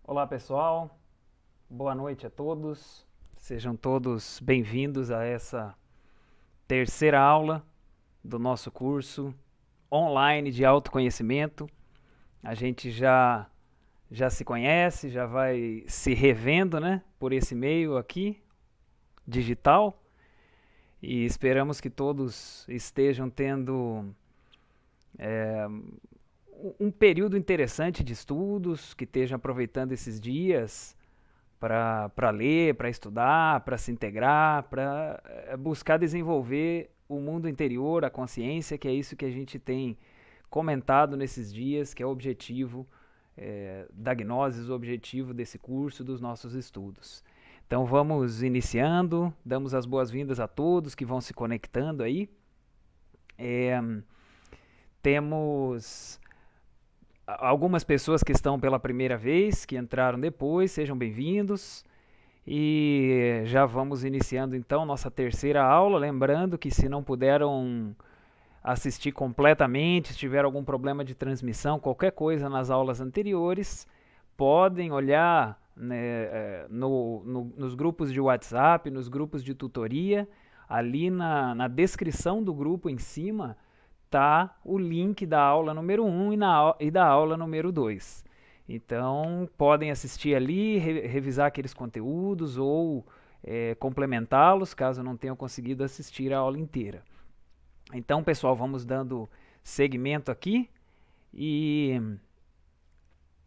Olá pessoal, boa noite a todos. Sejam todos bem-vindos a essa terceira aula do nosso curso online de autoconhecimento. A gente já se conhece, já vai se revendo, né, por esse meio aqui digital e esperamos que todos estejam tendo um período interessante de estudos, que estejam aproveitando esses dias para ler, para estudar, para se integrar, para buscar desenvolver o mundo interior, a consciência, que é isso que a gente tem comentado nesses dias, que é o objetivo da Gnosis, o objetivo desse curso, dos nossos estudos. Então vamos iniciando, damos as boas-vindas a todos que vão se conectando aí. Temos algumas pessoas que estão pela primeira vez, que entraram depois, sejam bem-vindos. E já vamos iniciando então nossa terceira aula. Lembrando que se não puderam assistir completamente, se tiver algum problema de transmissão, qualquer coisa nas aulas anteriores, podem olhar, né, nos grupos de WhatsApp, nos grupos de tutoria. Ali na descrição do grupo em cima tá o link da aula número 1 e da aula número 2. Então, podem assistir ali, revisar aqueles conteúdos ou complementá-los, caso não tenham conseguido assistir a aula inteira. Então, pessoal, vamos dando seguimento aqui e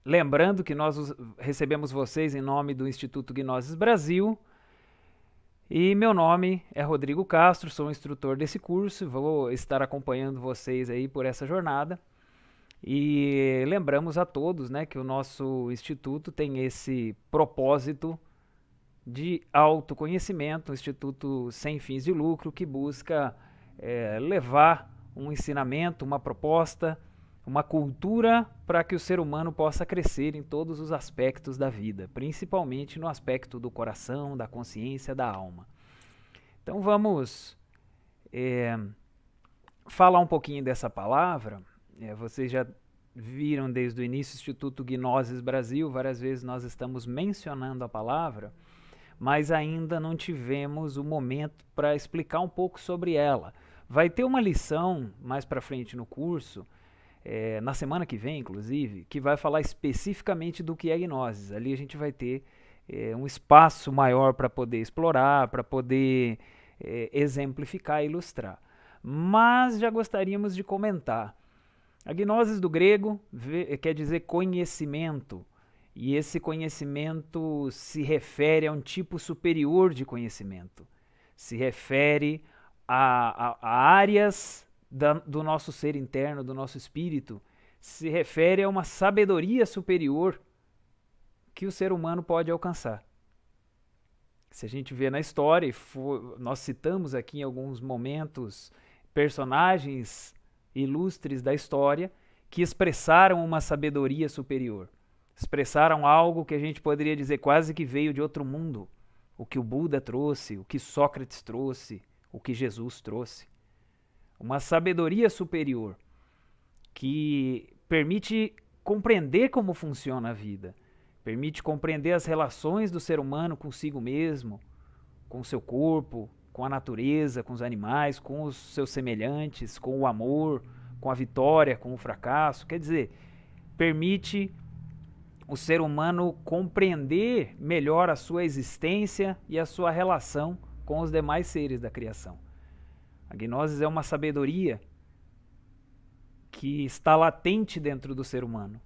lembrando que nós recebemos vocês em nome do Instituto Gnosis Brasil. E meu nome é Rodrigo Castro, sou instrutor desse curso, vou estar acompanhando vocês aí por essa jornada. E lembramos a todos, né, que o nosso instituto tem esse propósito de autoconhecimento, um instituto sem fins de lucro que busca levar um ensinamento, uma proposta, uma cultura para que o ser humano possa crescer em todos os aspectos da vida, principalmente no aspecto do coração, da consciência, da alma. Então vamos falar um pouquinho dessa palavra. Vocês já viram desde o início o Instituto Gnosis Brasil, várias vezes nós estamos mencionando a palavra, mas ainda não tivemos o momento para explicar um pouco sobre ela. Vai ter uma lição mais para frente no curso, na semana que vem, inclusive, que vai falar especificamente do que é Gnosis. Ali a gente vai ter um espaço maior para poder explorar, para poder exemplificar e ilustrar. Mas já gostaríamos de comentar. A Gnosis do grego quer dizer conhecimento, e esse conhecimento se refere a um tipo superior de conhecimento. Se refere a áreas do nosso ser interno, do nosso espírito, se refere a uma sabedoria superior que o ser humano pode alcançar. Se a gente vê na história, e nós citamos aqui em alguns momentos personagens ilustres da história que expressaram uma sabedoria superior, expressaram algo que a gente poderia dizer quase que veio de outro mundo, o que o Buda trouxe, o que Sócrates trouxe, o que Jesus trouxe. Uma sabedoria superior que permite compreender como funciona a vida, permite compreender as relações do ser humano consigo mesmo, com o seu corpo, com a natureza, com os animais, com os seus semelhantes, com o amor, com a vitória, com o fracasso. Quer dizer, permite o ser humano compreender melhor a sua existência e a sua relação com os demais seres da criação. A Gnosis é uma sabedoria que está latente dentro do ser humano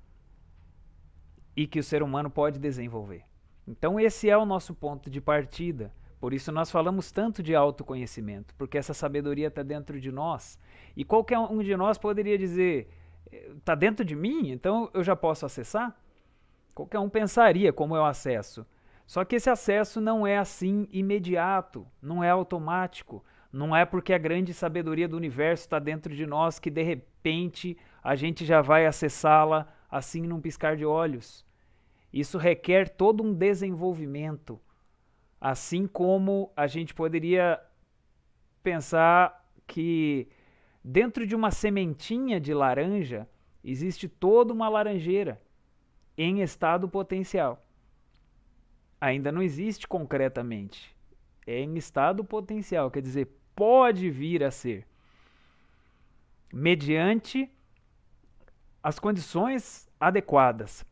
e que o ser humano pode desenvolver. Então esse é o nosso ponto de partida. Por isso nós falamos tanto de autoconhecimento, porque essa sabedoria está dentro de nós. E qualquer um de nós poderia dizer, está dentro de mim, então eu já posso acessar? Qualquer um pensaria como eu acesso. Só que esse acesso não é assim imediato, não é automático. Não é porque a grande sabedoria do universo está dentro de nós que de repente a gente já vai acessá-la assim num piscar de olhos. Isso requer todo um desenvolvimento. Assim como a gente poderia pensar que dentro de uma sementinha de laranja existe toda uma laranjeira. em estado potencial. Ainda não existe concretamente. É em estado potencial, quer dizer, pode vir a ser. Mediante as condições adequadas.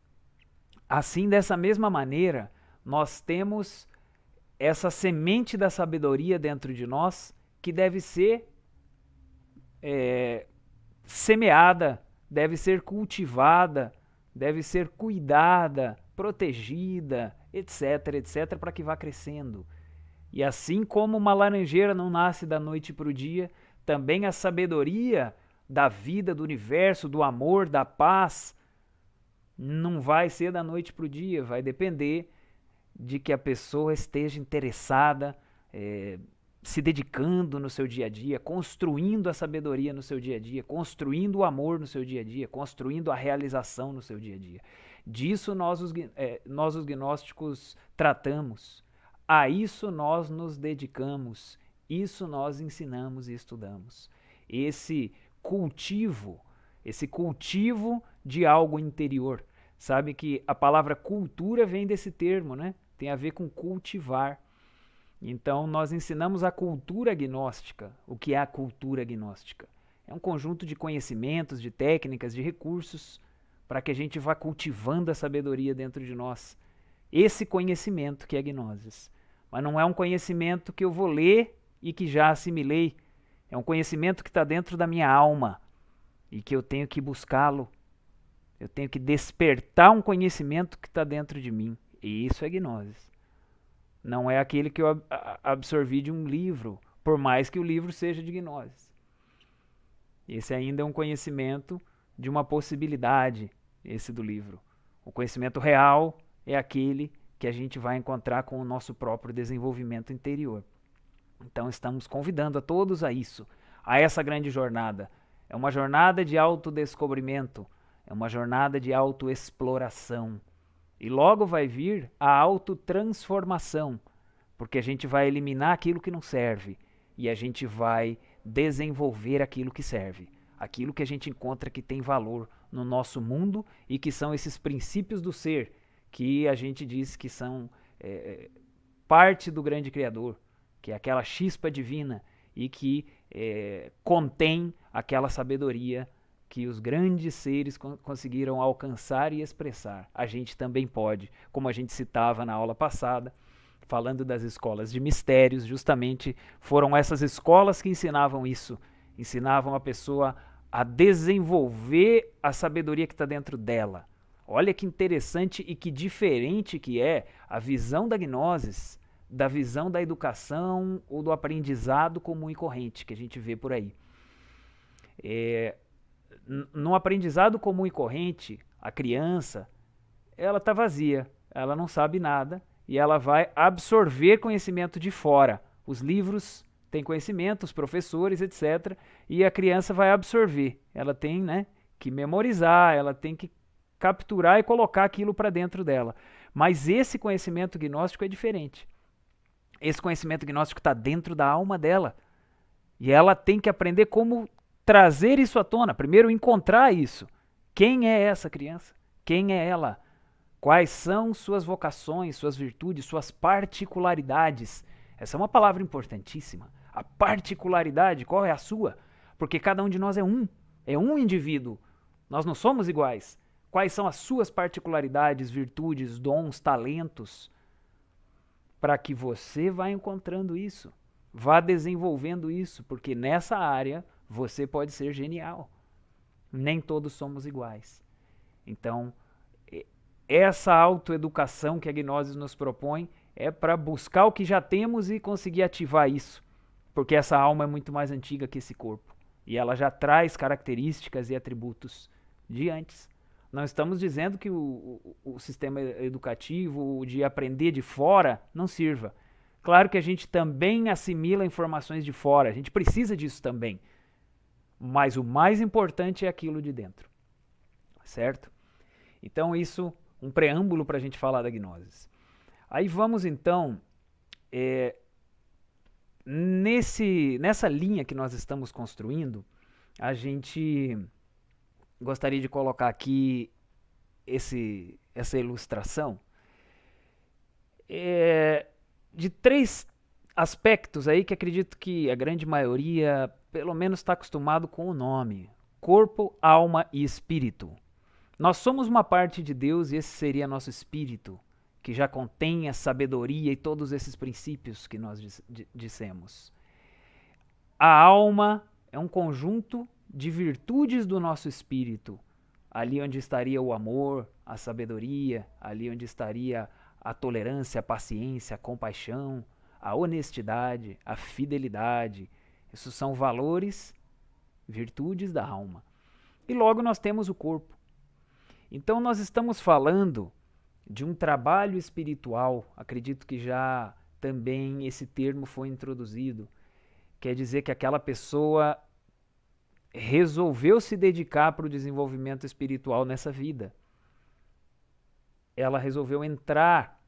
Assim, dessa mesma maneira, nós temos essa semente da sabedoria dentro de nós que deve ser semeada, deve ser cultivada, deve ser cuidada, protegida, etc, etc, para que vá crescendo. E assim como uma laranjeira não nasce da noite para o dia, também a sabedoria da vida, do universo, do amor, da paz, não vai ser da noite para o dia, vai depender de que a pessoa esteja interessada, se dedicando no seu dia a dia, construindo a sabedoria no seu dia a dia, construindo o amor no seu dia a dia, construindo a realização no seu dia a dia. Disso nós os gnósticos tratamos, a isso nós nos dedicamos, isso nós ensinamos e estudamos. Esse cultivo de algo interior. Sabe que a palavra cultura vem desse termo, né? Tem a ver com cultivar. Então, nós ensinamos a cultura gnóstica. O que é a cultura gnóstica? É um conjunto de conhecimentos, de técnicas, de recursos para que a gente vá cultivando a sabedoria dentro de nós. Esse conhecimento que é gnosis. Mas não é um conhecimento que eu vou ler e que já assimilei. É um conhecimento que está dentro da minha alma e que eu tenho que buscá-lo. Eu tenho que despertar um conhecimento que está dentro de mim. E isso é gnosis. Não é aquele que eu absorvi de um livro, por mais que o livro seja de gnosis. Esse ainda é um conhecimento de uma possibilidade, esse do livro. O conhecimento real é aquele que a gente vai encontrar com o nosso próprio desenvolvimento interior. Então estamos convidando a todos a isso, a essa grande jornada. É uma jornada de autodescobrimento, é uma jornada de autoexploração. E logo vai vir a autotransformação, porque a gente vai eliminar aquilo que não serve e a gente vai desenvolver aquilo que serve, aquilo que a gente encontra que tem valor no nosso mundo e que são esses princípios do ser que a gente diz que são parte do grande Criador, que é aquela chispa divina e que contém aquela sabedoria que os grandes seres conseguiram alcançar e expressar. A gente também pode, como a gente citava na aula passada, falando das escolas de mistérios, justamente foram essas escolas que ensinavam isso, ensinavam a pessoa a desenvolver a sabedoria que está dentro dela. Olha que interessante e que diferente que é a visão da gnosis, da visão da educação ou do aprendizado comum e corrente que a gente vê por aí. No aprendizado comum e corrente, a criança, ela está vazia, ela não sabe nada e ela vai absorver conhecimento de fora. Os livros têm conhecimento, os professores, etc. E a criança vai absorver. Ela tem, né, que memorizar, ela tem que capturar e colocar aquilo para dentro dela. Mas esse conhecimento gnóstico é diferente. Esse conhecimento gnóstico está dentro da alma dela. E ela tem que aprender como trazer isso à tona, primeiro encontrar isso. Quem é essa criança? Quem é ela? Quais são suas vocações, suas virtudes, suas particularidades? Essa é uma palavra importantíssima. A particularidade, qual é a sua? Porque cada um de nós é um indivíduo. Nós não somos iguais. Quais são as suas particularidades, virtudes, dons, talentos? Para que você vá encontrando isso, vá desenvolvendo isso, porque nessa área você pode ser genial. Nem todos somos iguais. Então, essa autoeducação que a Gnosis nos propõe é para buscar o que já temos e conseguir ativar isso. Porque essa alma é muito mais antiga que esse corpo. E ela já traz características e atributos de antes. Não estamos dizendo que o sistema educativo de aprender de fora não sirva. Claro que a gente também assimila informações de fora, a gente precisa disso também. Mas o mais importante é aquilo de dentro, certo? Então isso, um preâmbulo para a gente falar da gnosis. Aí vamos então, nessa linha que nós estamos construindo, a gente gostaria de colocar aqui essa ilustração de 3 aspectos aí que acredito que a grande maioria, pelo menos, está acostumado com o nome: corpo, alma e espírito. Nós somos uma parte de Deus e esse seria nosso espírito, que já contém a sabedoria e todos esses princípios que nós dissemos. A alma é um conjunto de virtudes do nosso espírito, ali onde estaria o amor, a sabedoria, ali onde estaria a tolerância, a paciência, a compaixão, a honestidade, a fidelidade. Esses são valores, virtudes da alma. E logo nós temos o corpo. Então nós estamos falando de um trabalho espiritual. Acredito que já também esse termo foi introduzido. Quer dizer que aquela pessoa resolveu se dedicar para o desenvolvimento espiritual nessa vida. Ela resolveu entrar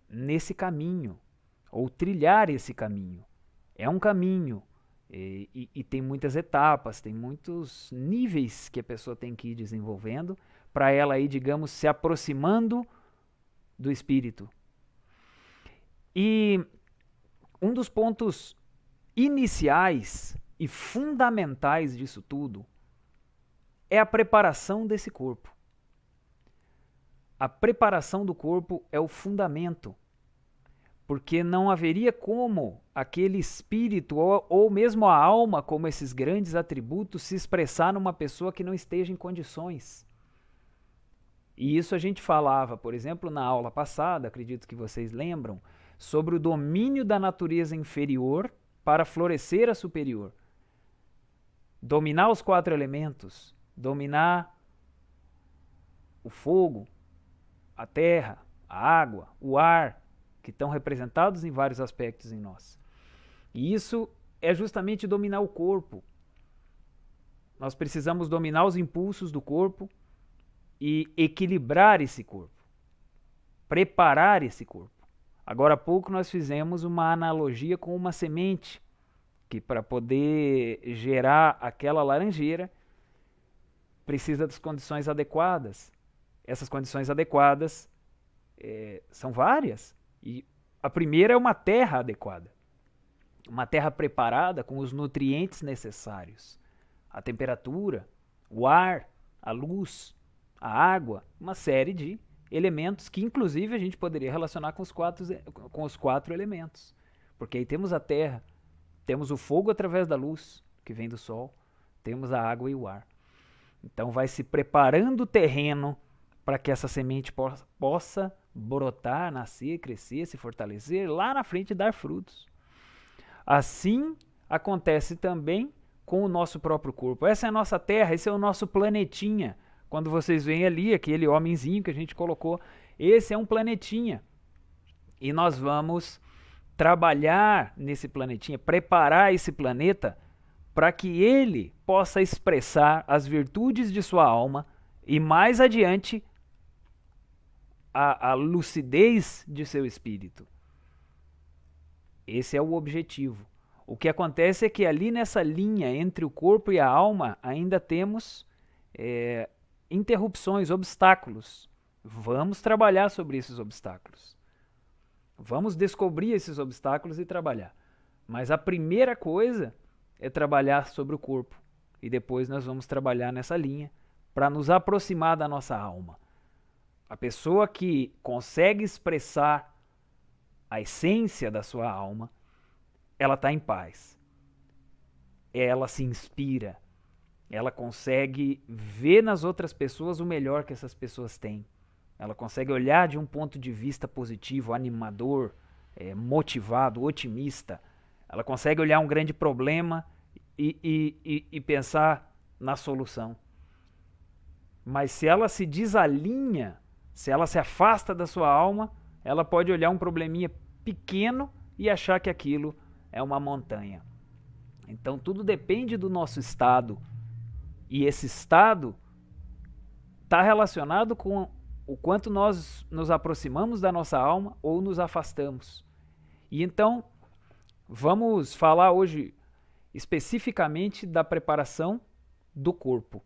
nesse caminho, ou trilhar esse caminho. É um caminho, e tem muitas etapas, tem muitos níveis que a pessoa tem que ir desenvolvendo para ela ir, digamos, se aproximando do espírito. E um dos pontos iniciais e fundamentais disso tudo é a preparação desse corpo. A preparação do corpo é o fundamento, porque não haveria como aquele espírito ou mesmo a alma, como esses grandes atributos, se expressar numa pessoa que não esteja em condições. E isso a gente falava, por exemplo, na aula passada, acredito que vocês lembram, sobre o domínio da natureza inferior para florescer a superior. Dominar os 4 elementos, dominar o fogo, a terra, a água, o ar, que estão representados em vários aspectos em nós. E isso é justamente dominar o corpo. Nós precisamos dominar os impulsos do corpo e equilibrar esse corpo, preparar esse corpo. Agora há pouco nós fizemos uma analogia com uma semente, que para poder gerar aquela laranjeira precisa das condições adequadas. Essas condições adequadas são várias. E a primeira é uma terra adequada. Uma terra preparada com os nutrientes necessários. A temperatura, o ar, a luz, a água, uma série de elementos que inclusive a gente poderia relacionar com os 4 elementos. Porque aí temos a terra, temos o fogo através da luz, que vem do sol, temos a água e o ar. Então vai se preparando o terreno para que essa semente possa brotar, nascer, crescer, se fortalecer, lá na frente dar frutos. Assim acontece também com o nosso próprio corpo. Essa é a nossa terra, esse é o nosso planetinha. Quando vocês veem ali aquele homenzinho que a gente colocou, esse é um planetinha. E nós vamos trabalhar nesse planetinha, preparar esse planeta para que ele possa expressar as virtudes de sua alma e mais adiante a lucidez de seu espírito. Esse é o objetivo. O que acontece é que ali nessa linha entre o corpo e a alma ainda temos interrupções, obstáculos. Vamos trabalhar sobre esses obstáculos. Vamos descobrir esses obstáculos e trabalhar. Mas a primeira coisa é trabalhar sobre o corpo. E depois nós vamos trabalhar nessa linha para nos aproximar da nossa alma. A pessoa que consegue expressar a essência da sua alma, ela está em paz. Ela se inspira. Ela consegue ver nas outras pessoas o melhor que essas pessoas têm. Ela consegue olhar de um ponto de vista positivo, animador, motivado, otimista. Ela consegue olhar um grande problema e pensar na solução. Mas se ela se desalinha, se ela se afasta da sua alma, ela pode olhar um probleminha pequeno e achar que aquilo é uma montanha. Então tudo depende do nosso estado. E esse estado está relacionado com o quanto nós nos aproximamos da nossa alma ou nos afastamos. E então, vamos falar hoje especificamente da preparação do corpo.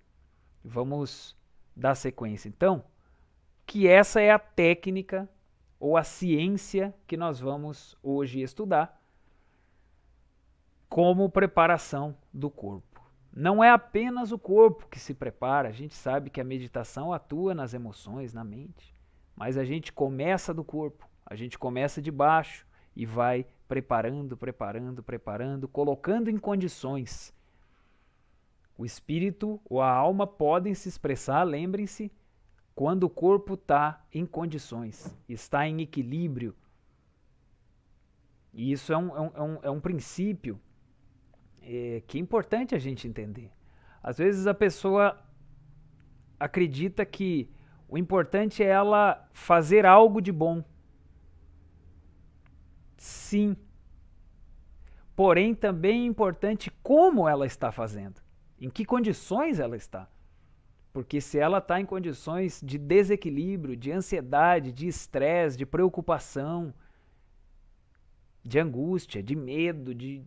Vamos dar sequência. Então, que essa é a técnica ou a ciência que nós vamos hoje estudar como preparação do corpo. Não é apenas o corpo que se prepara, a gente sabe que a meditação atua nas emoções, na mente, mas a gente começa do corpo, a gente começa de baixo e vai preparando, colocando em condições. O espírito ou a alma podem se expressar, lembrem-se, quando o corpo está em condições, está em equilíbrio. E isso é um princípio que é importante a gente entender. Às vezes a pessoa acredita que o importante é ela fazer algo de bom. Sim. Porém, também é importante como ela está fazendo, em que condições ela está. Porque se ela está em condições de desequilíbrio, de ansiedade, de estresse, de preocupação, de angústia, de medo, de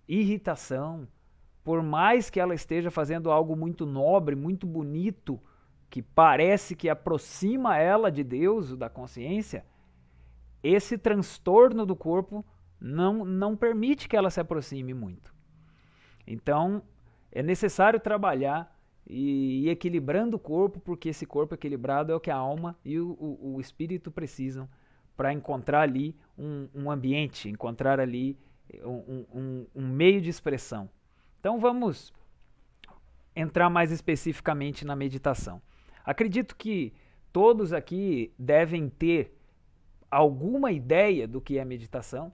irritação, por mais que ela esteja fazendo algo muito nobre, muito bonito, que parece que aproxima ela de Deus, da consciência, esse transtorno do corpo não permite que ela se aproxime muito. Então, é necessário trabalhar e ir equilibrando o corpo, porque esse corpo equilibrado é o que a alma e o espírito precisam para encontrar ali um ambiente, encontrar ali um meio de expressão. Então vamos entrar mais especificamente na meditação. Acredito que todos aqui devem ter alguma ideia do que é meditação,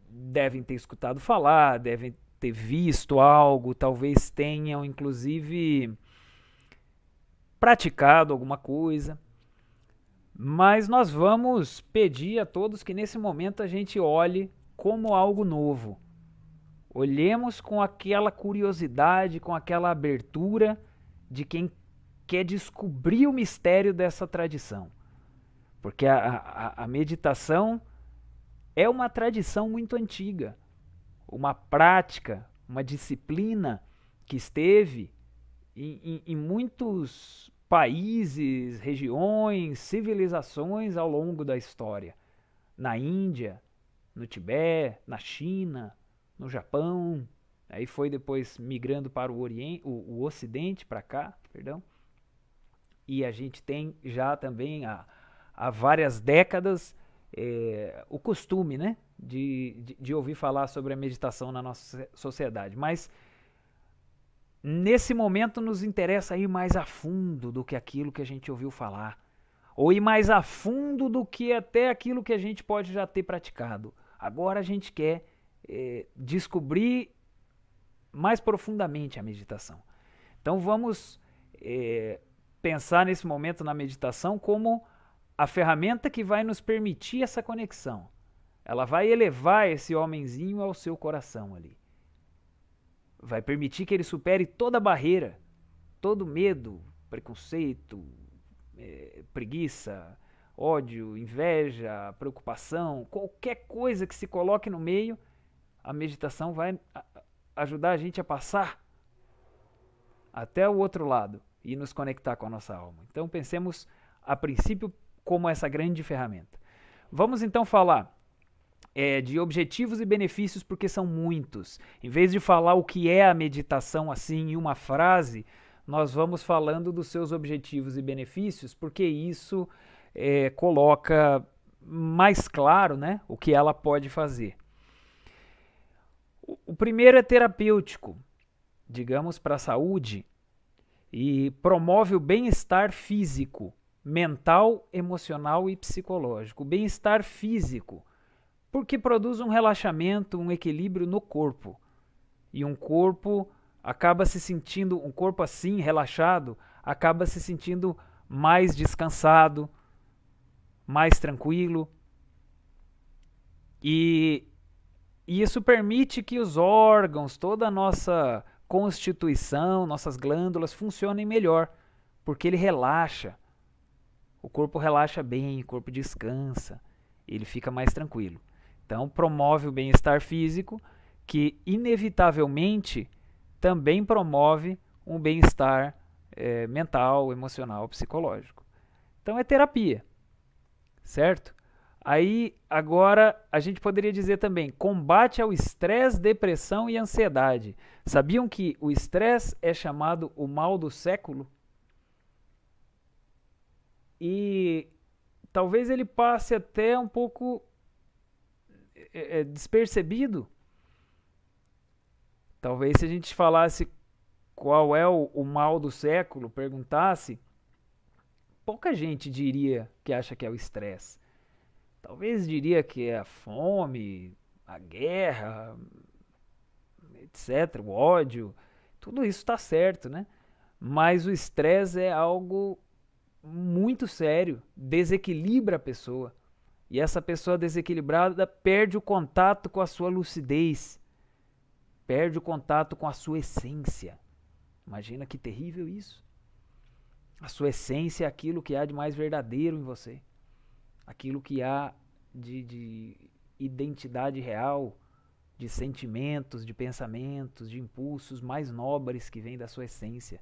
devem ter escutado falar, devem ter visto algo, talvez tenham inclusive praticado alguma coisa, mas nós vamos pedir a todos que nesse momento a gente olhe como algo novo. Olhemos com aquela curiosidade, com aquela abertura de quem quer descobrir o mistério dessa tradição. Porque a meditação é uma tradição muito antiga, uma prática, uma disciplina que esteve em muitos países, regiões, civilizações ao longo da história. Na Índia, no Tibete, na China, no Japão, aí foi depois migrando para o Ocidente, para cá, perdão. E a gente tem já também há várias décadas o costume, né, de ouvir falar sobre a meditação na nossa sociedade. Mas nesse momento nos interessa ir mais a fundo do que aquilo que a gente ouviu falar, ou ir mais a fundo do que até aquilo que a gente pode já ter praticado. Agora a gente quer descobrir mais profundamente a meditação. Então vamos pensar nesse momento na meditação como a ferramenta que vai nos permitir essa conexão. Ela vai elevar esse homenzinho ao seu coração ali. Vai permitir que ele supere toda barreira, todo medo, preconceito, preguiça, ódio, inveja, preocupação, qualquer coisa que se coloque no meio, a meditação vai ajudar a gente a passar até o outro lado e nos conectar com a nossa alma. Então pensemos a princípio como essa grande ferramenta. Vamos então falar de objetivos e benefícios, porque são muitos. Em vez de falar o que é a meditação assim em uma frase, nós vamos falando dos seus objetivos e benefícios, porque isso coloca mais claro, né, o que ela pode fazer. O primeiro é terapêutico, digamos, para a saúde, e promove o bem-estar físico, mental, emocional e psicológico. O bem-estar físico, porque produz um relaxamento, um equilíbrio no corpo. E um corpo acaba se sentindo, um corpo assim, relaxado, acaba se sentindo mais descansado, mais tranquilo. E isso permite que os órgãos, toda a nossa constituição, nossas glândulas funcionem melhor, porque ele relaxa. O corpo relaxa bem, o corpo descansa, ele fica mais tranquilo. Então, promove o bem-estar físico, que inevitavelmente também promove um bem-estar mental, emocional, psicológico. Então é terapia, certo? Aí agora a gente poderia dizer também combate ao estresse, depressão e ansiedade. Sabiam que o estresse é chamado o mal do século? E talvez ele passe até um pouco despercebido. Talvez se a gente falasse qual é o mal do século, perguntasse, pouca gente diria que acha que é o estresse. Talvez diria que é a fome, a guerra, etc., o ódio. Tudo isso está certo, né? Mas o estresse é algo muito sério, desequilibra a pessoa. E essa pessoa desequilibrada perde o contato com a sua lucidez, perde o contato com a sua essência. Imagina que terrível isso. A sua essência é aquilo que há de mais verdadeiro em você, aquilo que há de identidade real, de sentimentos, de pensamentos, de impulsos mais nobres que vêm da sua essência.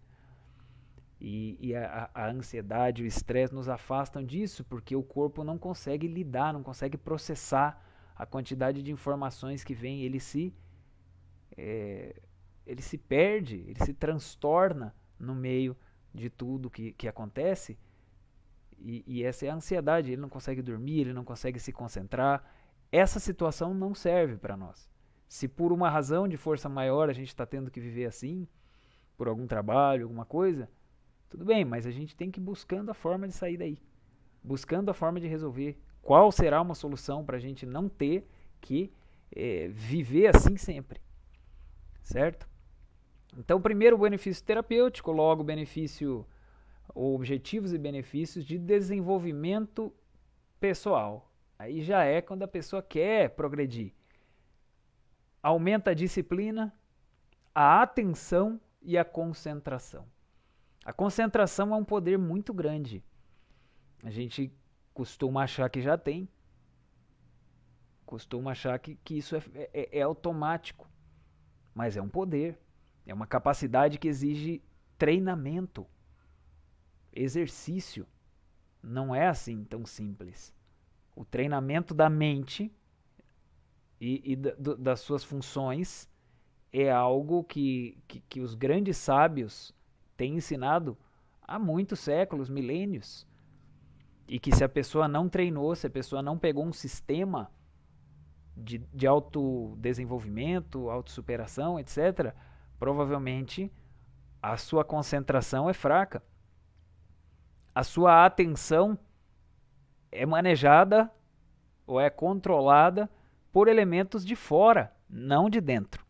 E a ansiedade, o estresse nos afastam disso, porque o corpo não consegue lidar, não consegue processar a quantidade de informações que vem, ele se perde, ele se transtorna no meio de tudo que acontece. E essa é a ansiedade, ele não consegue dormir, ele não consegue se concentrar. Essa situação não serve para nós. Se por uma razão de força maior a gente está tendo que viver assim, por algum trabalho, alguma coisa, tudo bem, mas a gente tem que ir buscando a forma de sair daí, buscando a forma de resolver. Qual será uma solução para a gente não ter que viver assim sempre, certo? Então, primeiro o benefício terapêutico, logo o benefício, ou objetivos e benefícios de desenvolvimento pessoal. Aí já é quando a pessoa quer progredir. Aumenta a disciplina, a atenção e a concentração. A concentração é um poder muito grande. A gente costuma achar que já tem, costuma achar que isso é automático, mas é um poder, é uma capacidade que exige treinamento, exercício. Não é assim tão simples. O treinamento da mente e das suas funções é algo que os grandes sábios têm ensinado há muitos séculos, milênios. E que se a pessoa não treinou, se a pessoa não pegou um sistema de autodesenvolvimento, autossuperação, etc., provavelmente a sua concentração é fraca. A sua atenção é manejada ou é controlada por elementos de fora, não de dentro.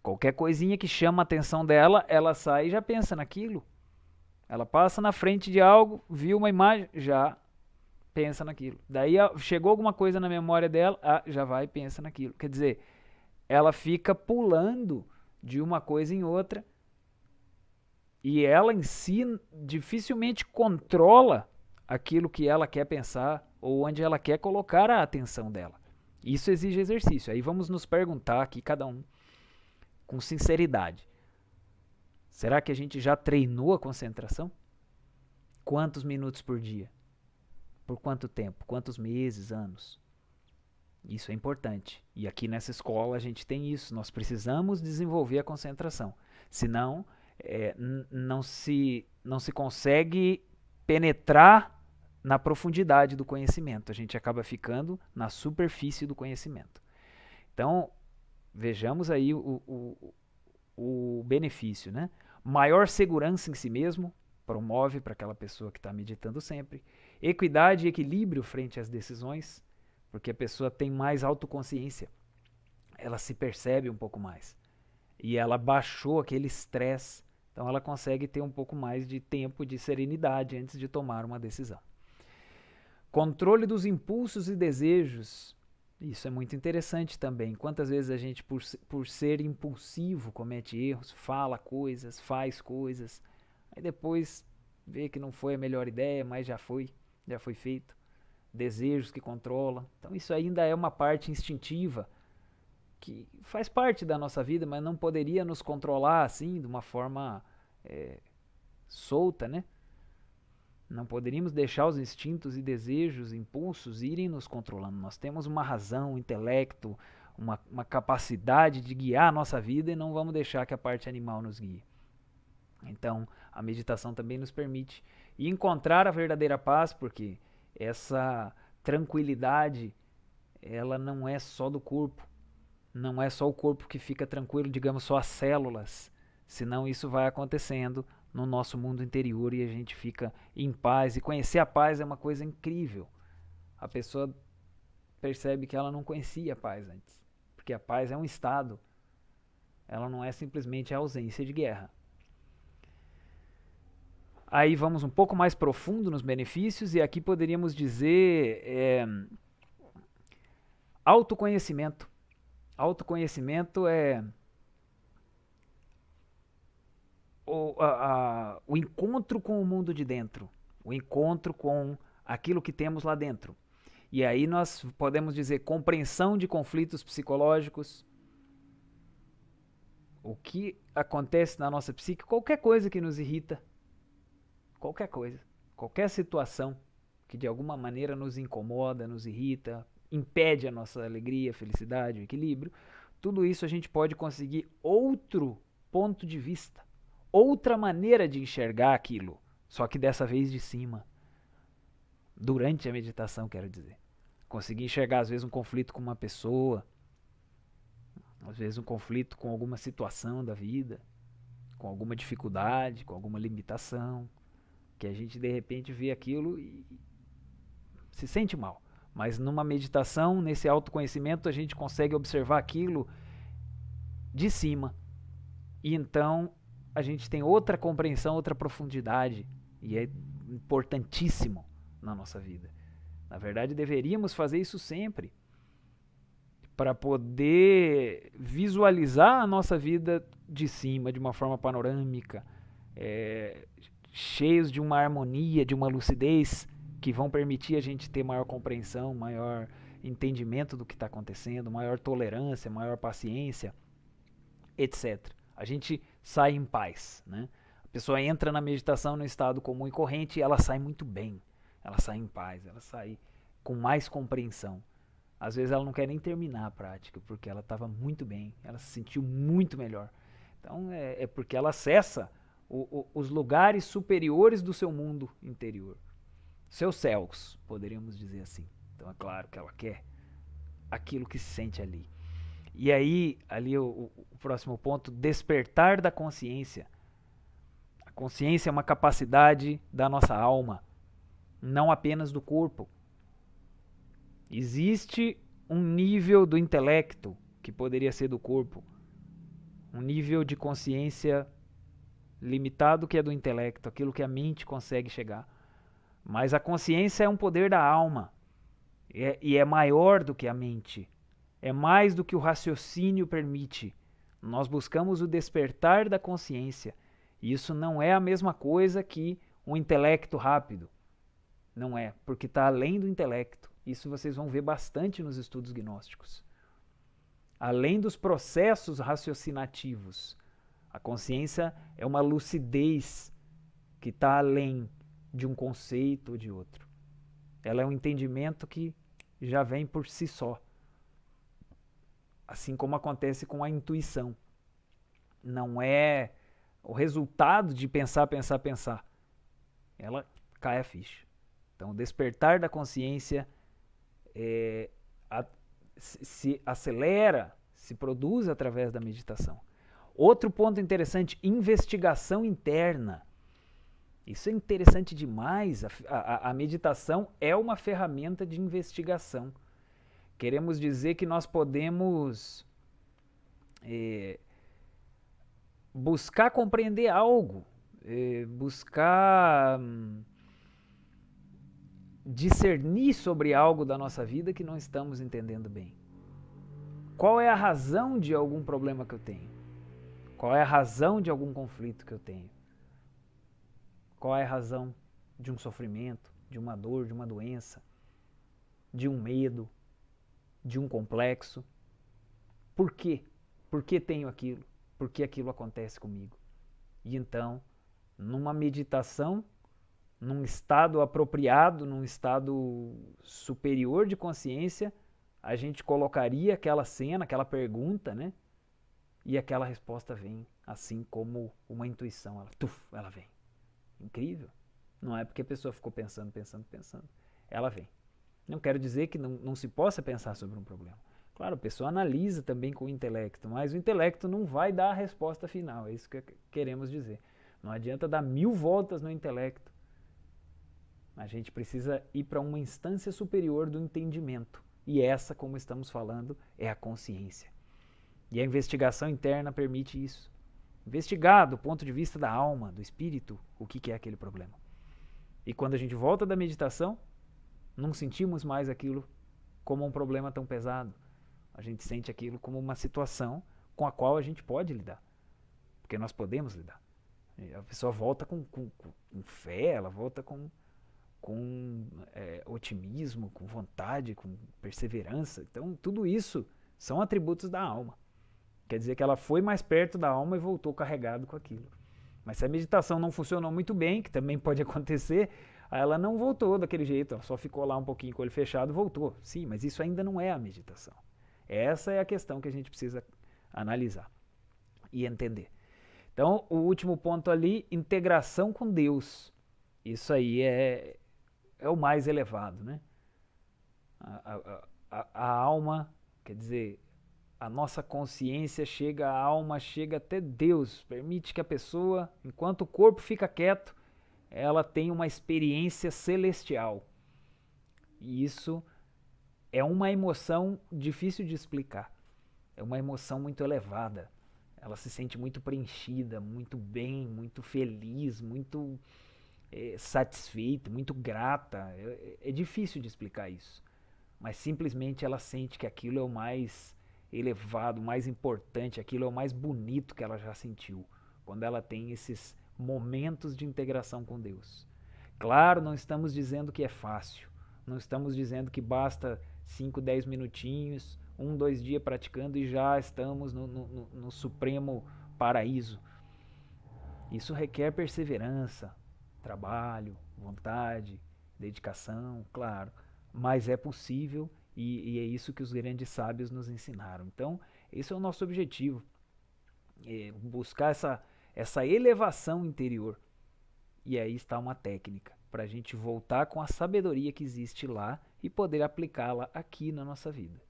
Qualquer coisinha que chama a atenção dela, ela sai e já pensa naquilo. Ela passa na frente de algo, viu uma imagem, já pensa naquilo. Daí chegou alguma coisa na memória dela, já vai e pensa naquilo. Quer dizer, ela fica pulando de uma coisa em outra e ela em si dificilmente controla aquilo que ela quer pensar ou onde ela quer colocar a atenção dela. Isso exige exercício. Aí vamos nos perguntar aqui, cada um, com sinceridade. Será que a gente já treinou a concentração? Quantos minutos por dia? Por quanto tempo? Quantos meses, anos? Isso é importante. E aqui nessa escola a gente tem isso. Nós precisamos desenvolver a concentração. Senão, não se consegue penetrar na profundidade do conhecimento. A gente acaba ficando na superfície do conhecimento. Então, vejamos aí o benefício, né? Maior segurança em si mesmo, promove para aquela pessoa que está meditando sempre. Equidade e equilíbrio frente às decisões, porque a pessoa tem mais autoconsciência. Ela se percebe um pouco mais. E ela baixou aquele estresse, então ela consegue ter um pouco mais de tempo de serenidade antes de tomar uma decisão. Controle dos impulsos e desejos. Isso é muito interessante também. Quantas vezes a gente, por ser impulsivo, comete erros, fala coisas, faz coisas, aí depois vê que não foi a melhor ideia, mas já foi feito. Desejos que controlam. Então isso ainda é uma parte instintiva, que faz parte da nossa vida, mas não poderia nos controlar assim, de uma forma solta, né? Não poderíamos deixar os instintos e desejos, impulsos irem nos controlando. Nós temos uma razão, um intelecto, uma capacidade de guiar a nossa vida e não vamos deixar que a parte animal nos guie. Então, a meditação também nos permite encontrar a verdadeira paz, porque essa tranquilidade, ela não é só do corpo. Não é só o corpo que fica tranquilo, digamos, só as células. Senão isso vai acontecendo no nosso mundo interior e a gente fica em paz. E conhecer a paz é uma coisa incrível. A pessoa percebe que ela não conhecia a paz antes. Porque a paz é um estado. Ela não é simplesmente a ausência de guerra. Aí vamos um pouco mais profundo nos benefícios e aqui poderíamos dizer autoconhecimento. Autoconhecimento é o encontro com o mundo de dentro, o encontro com aquilo que temos lá dentro. E aí nós podemos dizer compreensão de conflitos psicológicos, o que acontece na nossa psique, qualquer coisa que nos irrita, qualquer coisa, qualquer situação que de alguma maneira nos incomoda, nos irrita, impede a nossa alegria, felicidade, o equilíbrio, tudo isso a gente pode conseguir outro ponto de vista, outra maneira de enxergar aquilo, só que dessa vez de cima. Durante a meditação, quero dizer. Conseguir enxergar às vezes um conflito com uma pessoa, às vezes um conflito com alguma situação da vida, com alguma dificuldade, com alguma limitação, que a gente de repente vê aquilo e se sente mal. Mas numa meditação, nesse autoconhecimento, a gente consegue observar aquilo de cima. E então a gente tem outra compreensão, outra profundidade. E é importantíssimo na nossa vida. Na verdade, deveríamos fazer isso sempre. Para poder visualizar a nossa vida de cima, de uma forma panorâmica, cheios de uma harmonia, de uma lucidez que vão permitir a gente ter maior compreensão, maior entendimento do que está acontecendo, maior tolerância, maior paciência, etc. A gente sai em paz, né? A pessoa entra na meditação no estado comum e corrente e ela sai muito bem, ela sai em paz, ela sai com mais compreensão. Às vezes ela não quer nem terminar a prática, porque ela estava muito bem, ela se sentiu muito melhor. Então é porque ela acessa os lugares superiores do seu mundo interior. Seus céus, poderíamos dizer assim. Então é claro que ela quer aquilo que se sente ali. E aí, ali o próximo ponto, despertar da consciência. A consciência é uma capacidade da nossa alma, não apenas do corpo. Existe um nível do intelecto, que poderia ser do corpo, um nível de consciência limitado que é do intelecto, aquilo que a mente consegue chegar. Mas a consciência é um poder da alma, e é maior do que a mente, é mais do que o raciocínio permite. Nós buscamos o despertar da consciência, e isso não é a mesma coisa que um intelecto rápido. Não é, porque está além do intelecto. Isso vocês vão ver bastante nos estudos gnósticos. Além dos processos raciocinativos, a consciência é uma lucidez que está além de um conceito ou de outro. Ela é um entendimento que já vem por si só. Assim como acontece com a intuição. Não é o resultado de pensar. Ela cai a ficha. Então, o despertar da consciência se acelera, se produz através da meditação. Outro ponto interessante, investigação interna. Isso é interessante demais. A meditação é uma ferramenta de investigação. Queremos dizer que nós podemos buscar compreender algo, buscar discernir sobre algo da nossa vida que não estamos entendendo bem. Qual é a razão de algum problema que eu tenho? Qual é a razão de algum conflito que eu tenho? Qual é a razão de um sofrimento, de uma dor, de uma doença, de um medo, de um complexo? Por quê? Por que tenho aquilo? Por que aquilo acontece comigo? E então, numa meditação, num estado apropriado, num estado superior de consciência, a gente colocaria aquela cena, aquela pergunta, né? E aquela resposta vem, assim como uma intuição, ela vem. Incrível. Não é porque a pessoa ficou pensando. Ela vem. Não quero dizer que não se possa pensar sobre um problema. Claro, a pessoa analisa também com o intelecto, mas o intelecto não vai dar a resposta final, é isso que queremos dizer. Não adianta dar 1000 voltas no intelecto. A gente precisa ir para uma instância superior do entendimento. E essa, como estamos falando, é a consciência. E a investigação interna permite isso. Investigar do ponto de vista da alma, do espírito, o que é aquele problema. E quando a gente volta da meditação, não sentimos mais aquilo como um problema tão pesado. A gente sente aquilo como uma situação com a qual a gente pode lidar. Porque nós podemos lidar. A pessoa volta com fé, ela volta com otimismo, com vontade, com perseverança. Então, tudo isso são atributos da alma. Quer dizer que ela foi mais perto da alma e voltou carregado com aquilo. Mas se a meditação não funcionou muito bem, que também pode acontecer, ela não voltou daquele jeito, ela só ficou lá um pouquinho com o olho fechado e voltou. Sim, mas isso ainda não é a meditação. Essa é a questão que a gente precisa analisar e entender. Então, o último ponto ali, integração com Deus. Isso aí é o mais elevado, né? A alma, quer dizer, a nossa consciência chega, a alma chega até Deus, permite que a pessoa, enquanto o corpo fica quieto, ela tem uma experiência celestial. E isso é uma emoção difícil de explicar. É uma emoção muito elevada. Ela se sente muito preenchida, muito bem, muito feliz, muito satisfeita, muito grata. É difícil de explicar isso. Mas simplesmente ela sente que aquilo é o mais elevado, o mais importante, aquilo é o mais bonito que ela já sentiu, quando ela tem esses momentos de integração com Deus. Claro, não estamos dizendo que é fácil, não estamos dizendo que basta 5, 10 minutinhos, 1, 2 dias praticando e já estamos no supremo paraíso. Isso requer perseverança, trabalho, vontade, dedicação, claro, mas é possível e é isso que os grandes sábios nos ensinaram. Então, esse é o nosso objetivo, buscar essa elevação interior. E aí está uma técnica para a gente voltar com a sabedoria que existe lá e poder aplicá-la aqui na nossa vida.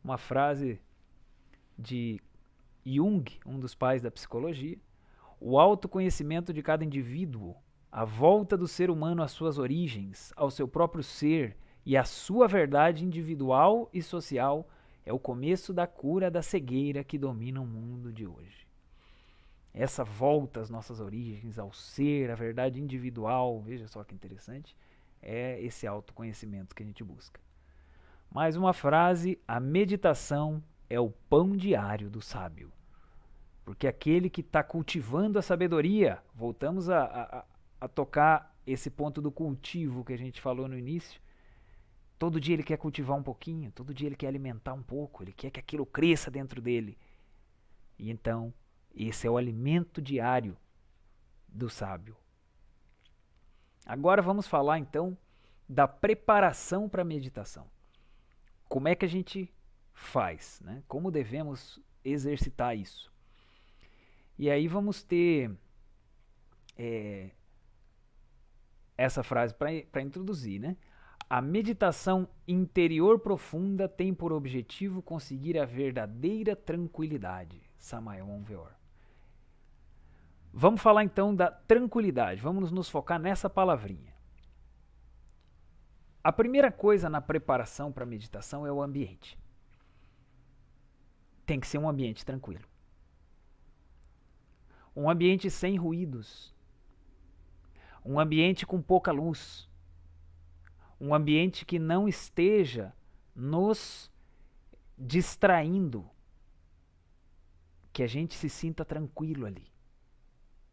Uma frase de Jung, um dos pais da psicologia: o autoconhecimento de cada indivíduo, a volta do ser humano às suas origens, ao seu próprio ser e à sua verdade individual e social é o começo da cura da cegueira que domina o mundo de hoje. Essa volta às nossas origens, ao ser, à verdade individual, veja só que interessante, é esse autoconhecimento que a gente busca. Mais uma frase: a meditação é o pão diário do sábio. Porque aquele que está cultivando a sabedoria, voltamos a tocar esse ponto do cultivo que a gente falou no início, todo dia ele quer cultivar um pouquinho, todo dia ele quer alimentar um pouco, ele quer que aquilo cresça dentro dele. E então, esse é o alimento diário do sábio. Agora vamos falar então da preparação para a meditação. Como é que a gente faz, né? Como devemos exercitar isso? E aí vamos ter essa frase para introduzir, né? A meditação interior profunda tem por objetivo conseguir a verdadeira tranquilidade. Samael Monveor. Vamos falar então da tranquilidade. Vamos nos focar nessa palavrinha. A primeira coisa na preparação para a meditação é o ambiente. Tem que ser um ambiente tranquilo. Um ambiente sem ruídos. Um ambiente com pouca luz. Um ambiente que não esteja nos distraindo. Que a gente se sinta tranquilo ali.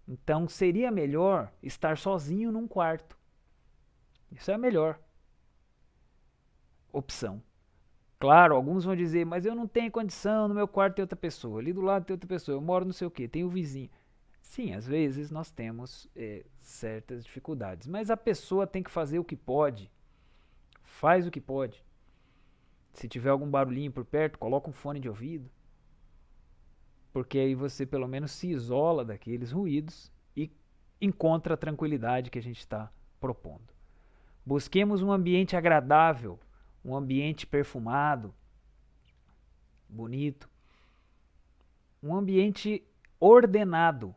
Então seria melhor estar sozinho num quarto. Isso é a melhor opção. Claro, alguns vão dizer, mas eu não tenho condição, no meu quarto tem outra pessoa, ali do lado tem outra pessoa, eu moro não sei o que, tem o vizinho. Sim, às vezes nós temos certas dificuldades, mas a pessoa tem que fazer o que pode, faz o que pode. Se tiver algum barulhinho por perto, coloca um fone de ouvido, porque aí você pelo menos se isola daqueles ruídos e encontra a tranquilidade que a gente está propondo. Busquemos um ambiente agradável, um ambiente perfumado, bonito, um ambiente ordenado.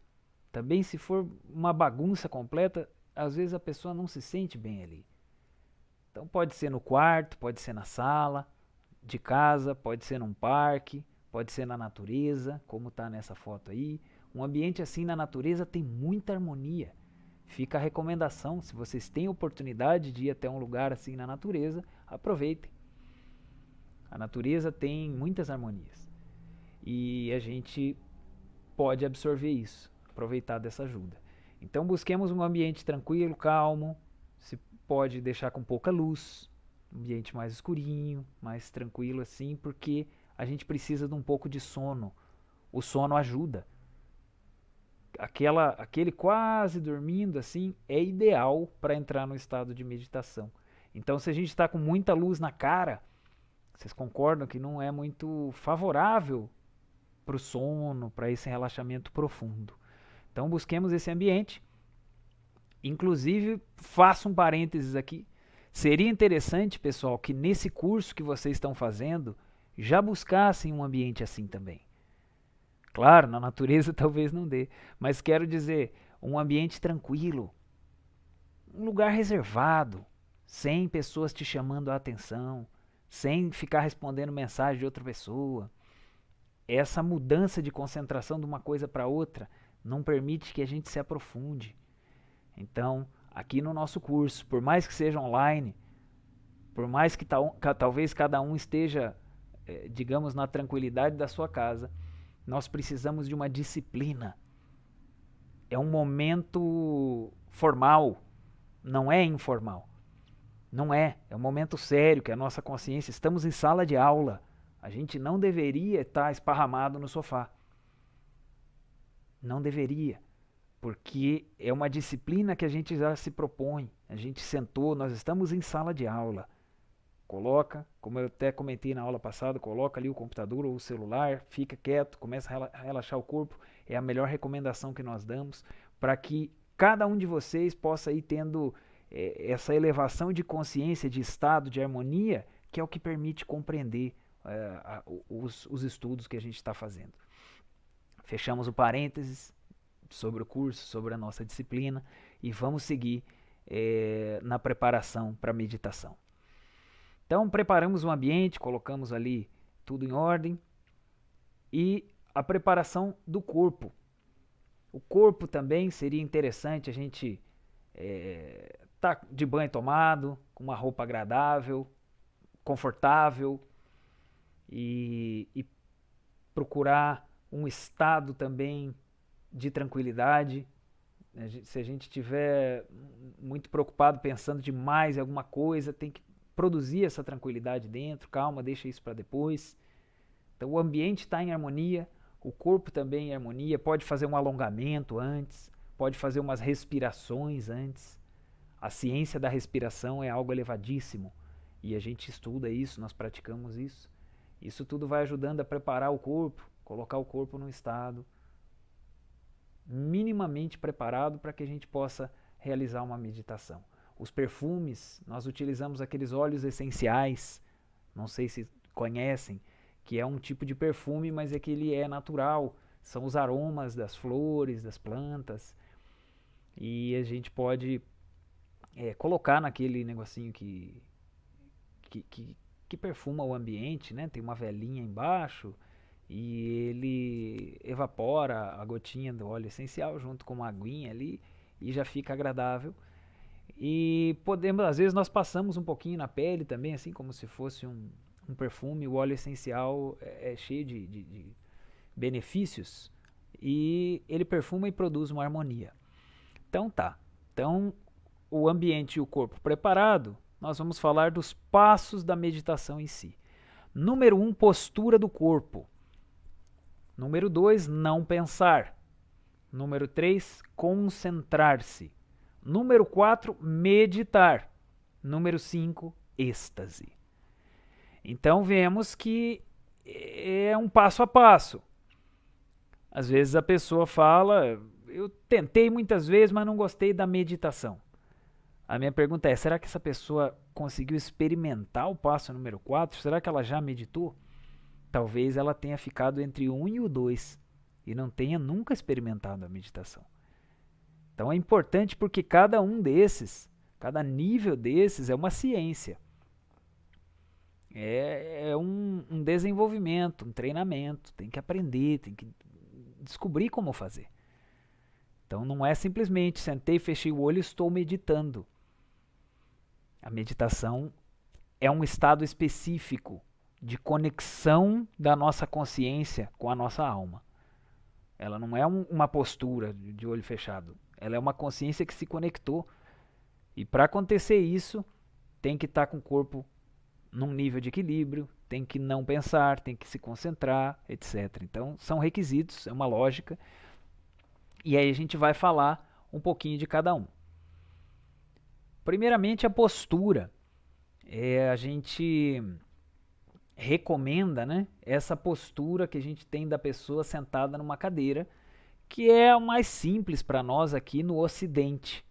Também, se for uma bagunça completa, às vezes a pessoa não se sente bem ali. Então pode ser no quarto, pode ser na sala de casa, pode ser num parque, pode ser na natureza, como está nessa foto aí. Um ambiente assim na natureza tem muita harmonia. Fica a recomendação, se vocês têm oportunidade de ir até um lugar assim na natureza, aproveitem. A natureza tem muitas harmonias e a gente pode absorver isso, aproveitar dessa ajuda. Então busquemos um ambiente tranquilo, calmo, se pode deixar com pouca luz, um ambiente mais escurinho, mais tranquilo assim, porque a gente precisa de um pouco de sono. O sono ajuda. Aquele quase dormindo assim é ideal para entrar no estado de meditação. Então, se a gente está com muita luz na cara, vocês concordam que não é muito favorável para o sono, para esse relaxamento profundo. Então, busquemos esse ambiente. Inclusive, faço um parênteses aqui. Seria interessante, pessoal, que nesse curso que vocês estão fazendo, já buscassem um ambiente assim também. Claro, na natureza talvez não dê, mas quero dizer, um ambiente tranquilo, um lugar reservado, sem pessoas te chamando a atenção, sem ficar respondendo mensagem de outra pessoa. Essa mudança de concentração de uma coisa para outra não permite que a gente se aprofunde. Então, aqui no nosso curso, por mais que seja online, por mais que talvez cada um esteja, digamos, na tranquilidade da sua casa, nós precisamos de uma disciplina. É um momento formal, não é informal. Não é um momento sério que a nossa consciência, estamos em sala de aula. A gente não deveria estar esparramado no sofá. Não deveria, porque é uma disciplina que a gente já se propõe. A gente sentou, nós estamos em sala de aula. Coloca, como eu até comentei na aula passada, coloca ali o computador ou o celular, fica quieto, começa a relaxar o corpo. É a melhor recomendação que nós damos para que cada um de vocês possa ir tendo essa elevação de consciência, de estado, de harmonia, que é o que permite compreender os estudos que a gente está fazendo. Fechamos o parênteses sobre o curso, sobre a nossa disciplina e vamos seguir na preparação para a meditação. Então, preparamos o ambiente, colocamos ali tudo em ordem e a preparação do corpo. O corpo também seria interessante a gente tá de banho tomado, com uma roupa agradável, confortável e procurar um estado também de tranquilidade. Se a gente estiver muito preocupado, pensando demais em alguma coisa, tem que produzir essa tranquilidade dentro, calma, deixa isso para depois. Então o ambiente está em harmonia, o corpo também em harmonia, pode fazer um alongamento antes, pode fazer umas respirações antes. A ciência da respiração é algo elevadíssimo e a gente estuda isso, nós praticamos isso. Isso tudo vai ajudando a preparar o corpo, colocar o corpo num estado minimamente preparado para que a gente possa realizar uma meditação. Os perfumes, nós utilizamos aqueles óleos essenciais, não sei se conhecem, que é um tipo de perfume, mas é que ele é natural, são os aromas das flores, das plantas, e a gente pode colocar naquele negocinho que perfuma o ambiente, né? Tem uma velinha embaixo e ele evapora a gotinha do óleo essencial junto com uma aguinha ali e já fica agradável. E podemos, às vezes nós passamos um pouquinho na pele também, assim como se fosse um perfume. O óleo essencial é cheio de benefícios e ele perfuma e produz uma harmonia. Então tá, então o ambiente e o corpo preparado, nós vamos falar dos passos da meditação em si. Número 1, postura do corpo. Número 2, não pensar. Número 3, concentrar-se. Número 4, meditar. Número 5, êxtase. Então vemos que é um passo a passo. Às vezes a pessoa fala, eu tentei muitas vezes, mas não gostei da meditação. A minha pergunta é, será que essa pessoa conseguiu experimentar o passo número 4? Será que ela já meditou? Talvez ela tenha ficado entre o 1 e o 2 e não tenha nunca experimentado a meditação. Então é importante porque cada um desses, cada nível desses é uma ciência. É um desenvolvimento, um treinamento. Tem que aprender, tem que descobrir como fazer. Então não é simplesmente sentei, fechei o olho e estou meditando. A meditação é um estado específico de conexão da nossa consciência com a nossa alma. Ela não é uma postura de olho fechado. Ela é uma consciência que se conectou. E para acontecer isso, tem que estar com o corpo num nível de equilíbrio, tem que não pensar, tem que se concentrar, etc. Então, são requisitos, é uma lógica. E aí a gente vai falar um pouquinho de cada um. Primeiramente, a postura. A gente recomenda, né, essa postura que a gente tem da pessoa sentada numa cadeira, que é o mais simples para nós aqui no Ocidente.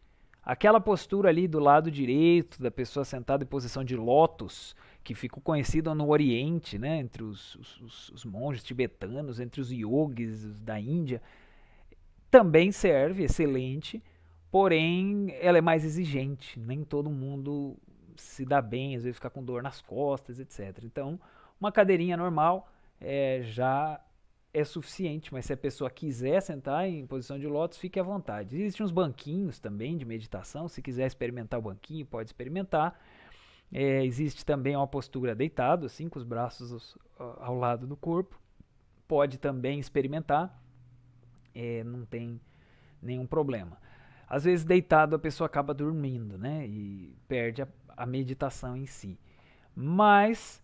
Aquela postura ali do lado direito, da pessoa sentada em posição de lótus, que ficou conhecida no Oriente, né, entre os monges tibetanos, entre os yogis da Índia, também serve, excelente, porém ela é mais exigente. Nem todo mundo se dá bem, às vezes fica com dor nas costas, etc. Então, uma cadeirinha normal já é suficiente, mas se a pessoa quiser sentar em posição de lótus, fique à vontade. Existem uns banquinhos também de meditação, se quiser experimentar o banquinho, pode experimentar. Existe também uma postura deitado, assim, com os braços ao lado do corpo. Pode também experimentar, não tem nenhum problema. Às vezes deitado a pessoa acaba dormindo, né, e perde a meditação em si. Mas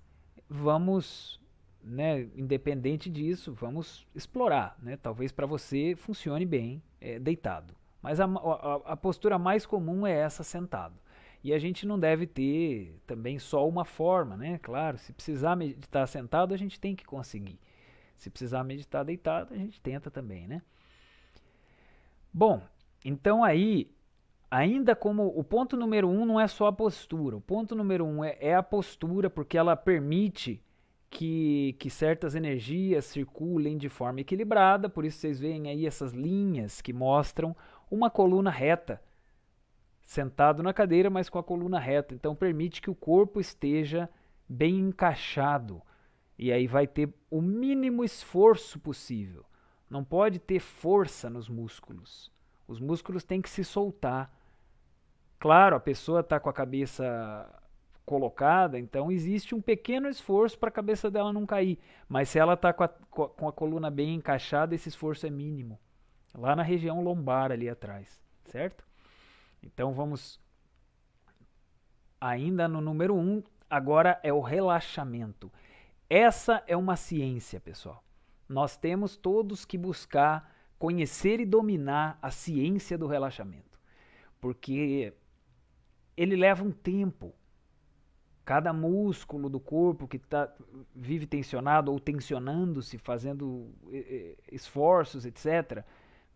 vamos, né, independente disso, vamos explorar, né? Talvez para você funcione bem deitado. Mas a postura mais comum é essa sentado. E a gente não deve ter também só uma forma, né? Claro, se precisar meditar sentado, a gente tem que conseguir. Se precisar meditar deitado, a gente tenta também, né? Bom, então aí, ainda como o ponto número 1 não é só a postura. O ponto número 1 é a postura, porque ela permite que certas energias circulem de forma equilibrada. Por isso vocês veem aí essas linhas que mostram uma coluna reta, sentado na cadeira, mas com a coluna reta. Então permite que o corpo esteja bem encaixado. E aí vai ter o mínimo esforço possível. Não pode ter força nos músculos. Os músculos têm que se soltar. Claro, a pessoa está com a cabeça colocada, então existe um pequeno esforço para a cabeça dela não cair. Mas se ela está com a coluna bem encaixada, esse esforço é mínimo. Lá na região lombar ali atrás, certo? Então vamos ainda no número 1, agora é o relaxamento. Essa é uma ciência, pessoal. Nós temos todos que buscar conhecer e dominar a ciência do relaxamento, porque ele leva um tempo. Cada músculo do corpo que vive tensionado ou tensionando-se, fazendo esforços, etc.,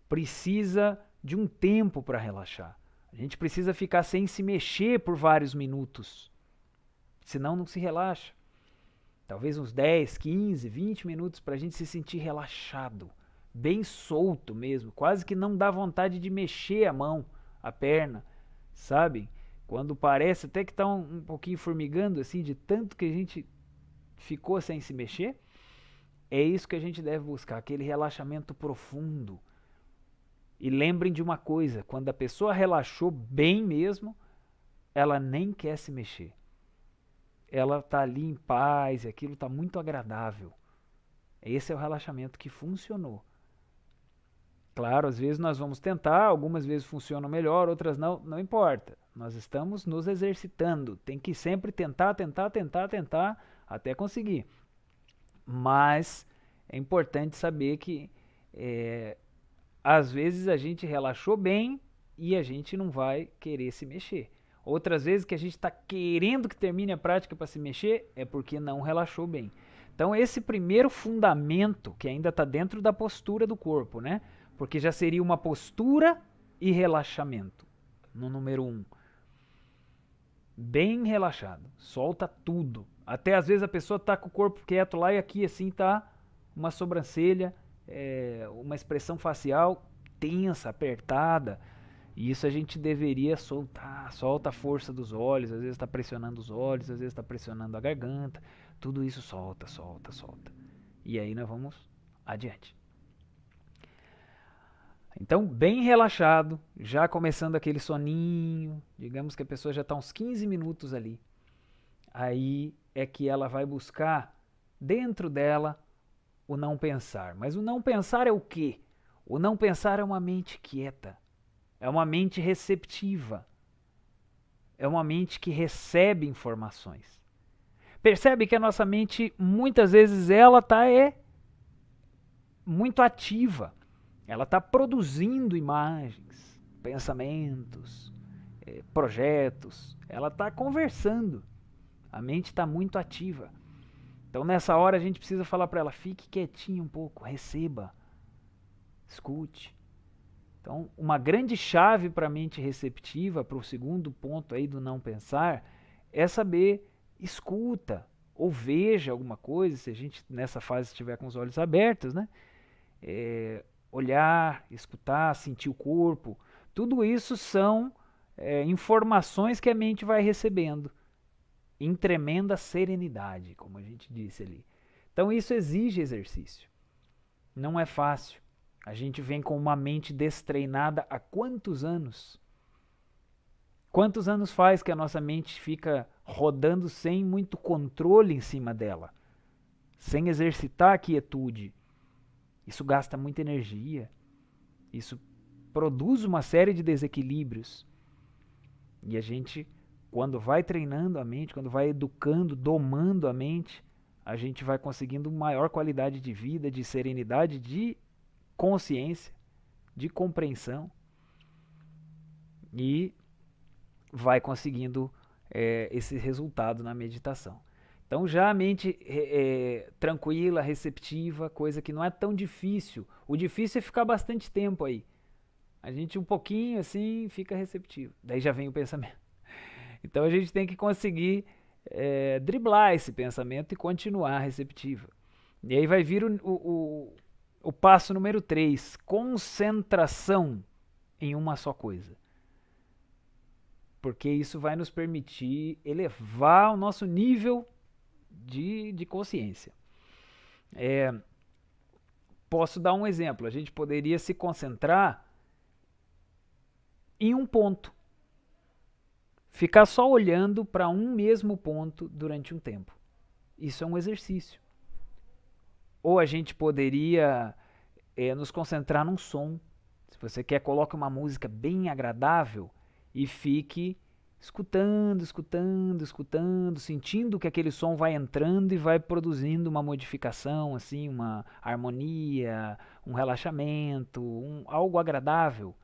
precisa de um tempo para relaxar. A gente precisa ficar sem se mexer por vários minutos, senão não se relaxa. Talvez uns 10, 15, 20 minutos para a gente se sentir relaxado, bem solto mesmo, quase que não dá vontade de mexer a mão, a perna, sabe? Quando parece até que está um pouquinho formigando, assim, de tanto que a gente ficou sem se mexer, é isso que a gente deve buscar, aquele relaxamento profundo. E lembrem de uma coisa, quando a pessoa relaxou bem mesmo, ela nem quer se mexer. Ela está ali em paz e aquilo está muito agradável. Esse é o relaxamento que funcionou. Claro, às vezes nós vamos tentar, algumas vezes funcionam melhor, outras não, não importa. Nós estamos nos exercitando, tem que sempre tentar, até conseguir. Mas é importante saber que às vezes a gente relaxou bem e a gente não vai querer se mexer. Outras vezes que a gente está querendo que termine a prática para se mexer é porque não relaxou bem. Então esse primeiro fundamento, que ainda está dentro da postura do corpo, né? Porque já seria uma postura e relaxamento, no número 1. Bem relaxado, solta tudo. Até às vezes a pessoa está com o corpo quieto lá e aqui assim tá uma sobrancelha, uma expressão facial tensa, apertada. E isso a gente deveria soltar. Solta a força dos olhos, às vezes está pressionando os olhos, às vezes está pressionando a garganta. Tudo isso solta, solta, solta. E aí nós vamos adiante. Então, bem relaxado, já começando aquele soninho, digamos que a pessoa já está uns 15 minutos ali. Aí é que ela vai buscar dentro dela o não pensar. Mas o não pensar é o quê? O não pensar é uma mente quieta, é uma mente receptiva, é uma mente que recebe informações. Percebe que a nossa mente, muitas vezes, ela está muito ativa. Ela está produzindo imagens, pensamentos, projetos. Ela está conversando. A mente está muito ativa. Então nessa hora a gente precisa falar para ela, fique quietinho um pouco, receba, escute. Então uma grande chave para a mente receptiva, para o segundo ponto aí do não pensar, é saber escuta ou veja alguma coisa, se a gente nessa fase estiver com os olhos abertos, né? Olhar, escutar, sentir o corpo, tudo isso são informações que a mente vai recebendo em tremenda serenidade, como a gente disse ali. Então isso exige exercício. Não é fácil. A gente vem com uma mente destreinada há quantos anos? Quantos anos faz que a nossa mente fica rodando sem muito controle em cima dela? Sem exercitar a quietude. Isso gasta muita energia. Isso produz uma série de desequilíbrios. E a gente, quando vai treinando a mente, quando vai educando, domando a mente, a gente vai conseguindo maior qualidade de vida, de serenidade, de consciência, de compreensão. E vai conseguindo esse resultado na meditação. Então já a mente tranquila, receptiva, coisa que não é tão difícil. O difícil é ficar bastante tempo aí. A gente um pouquinho assim fica receptivo. Daí já vem o pensamento. Então a gente tem que conseguir driblar esse pensamento e continuar receptivo. E aí vai vir o passo número 3, concentração em uma só coisa. Porque isso vai nos permitir elevar o nosso nível de consciência. Posso dar um exemplo. A gente poderia se concentrar em um ponto. Ficar só olhando para um mesmo ponto durante um tempo. Isso é um exercício. Ou a gente poderia nos concentrar num som. Se você quer, coloque uma música bem agradável e fique escutando, escutando, escutando, sentindo que aquele som vai entrando e vai produzindo uma modificação, assim, uma harmonia, um relaxamento, algo agradável.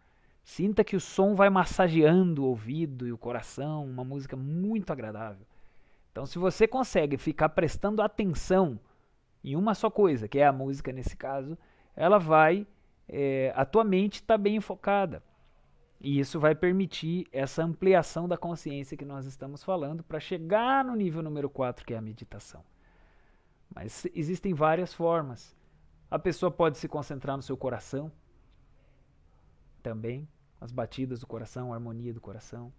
Sinta que o som vai massageando o ouvido e o coração, uma música muito agradável. Então, se você consegue ficar prestando atenção em uma só coisa, que é a música nesse caso, ela vai, a tua mente está bem focada. E isso vai permitir essa ampliação da consciência que nós estamos falando para chegar no nível número 4, que é a meditação. Mas existem várias formas. A pessoa pode se concentrar no seu coração também, as batidas do coração, a harmonia do coração.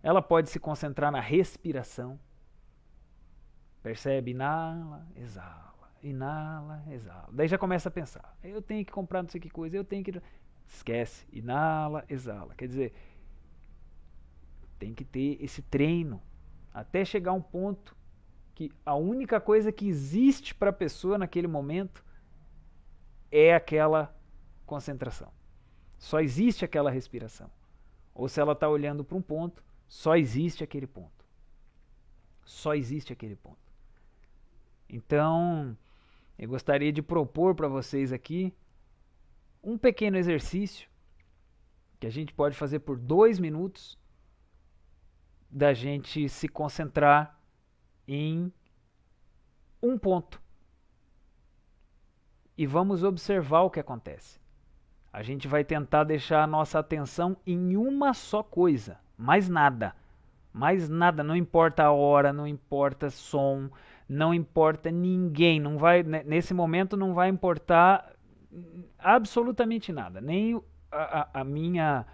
Ela pode se concentrar na respiração. Percebe? Inala, exala. Inala, exala. Daí já começa a pensar. Eu tenho que comprar não sei que coisa, eu tenho que... Esquece. Inala, exala. Quer dizer, tem que ter esse treino até chegar a um ponto que a única coisa que existe para a pessoa naquele momento é aquela concentração. Só existe aquela respiração. Ou se ela está olhando para um ponto, só existe aquele ponto. Só existe aquele ponto. Então, eu gostaria de propor para vocês aqui um pequeno exercício que a gente pode fazer por 2 minutos da gente se concentrar em um ponto e vamos observar o que acontece. A gente vai tentar deixar a nossa atenção em uma só coisa, mais nada. Mais nada, não importa a hora, não importa som, não importa ninguém, não vai, nesse momento não vai importar absolutamente nada, nem a minha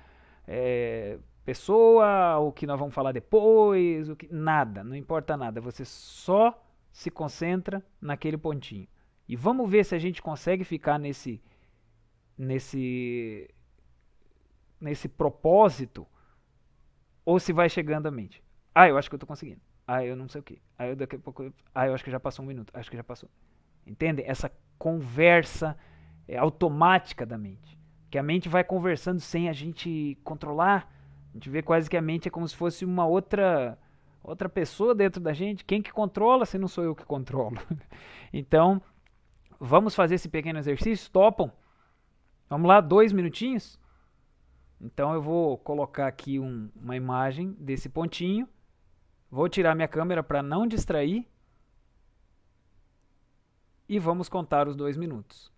pessoa, o que nós vamos falar depois, nada, não importa nada, você só se concentra naquele pontinho. E vamos ver se a gente consegue ficar nesse propósito ou se vai chegando a mente. Ah, eu acho que eu tô conseguindo. Ah, eu não sei o que. Ah, eu daqui a pouco. Ah, eu acho que já passou 1 minuto. Acho que já passou. Entende? Essa conversa automática da mente. Que a mente vai conversando sem a gente controlar. A gente vê quase que a mente é como se fosse uma outra pessoa dentro da gente. Quem que controla se não sou eu que controlo? Então, vamos fazer esse pequeno exercício? Topam? Vamos lá, 2 minutinhos? Então eu vou colocar aqui uma imagem desse pontinho. Vou tirar minha câmera para não distrair. E vamos contar os 2 minutos.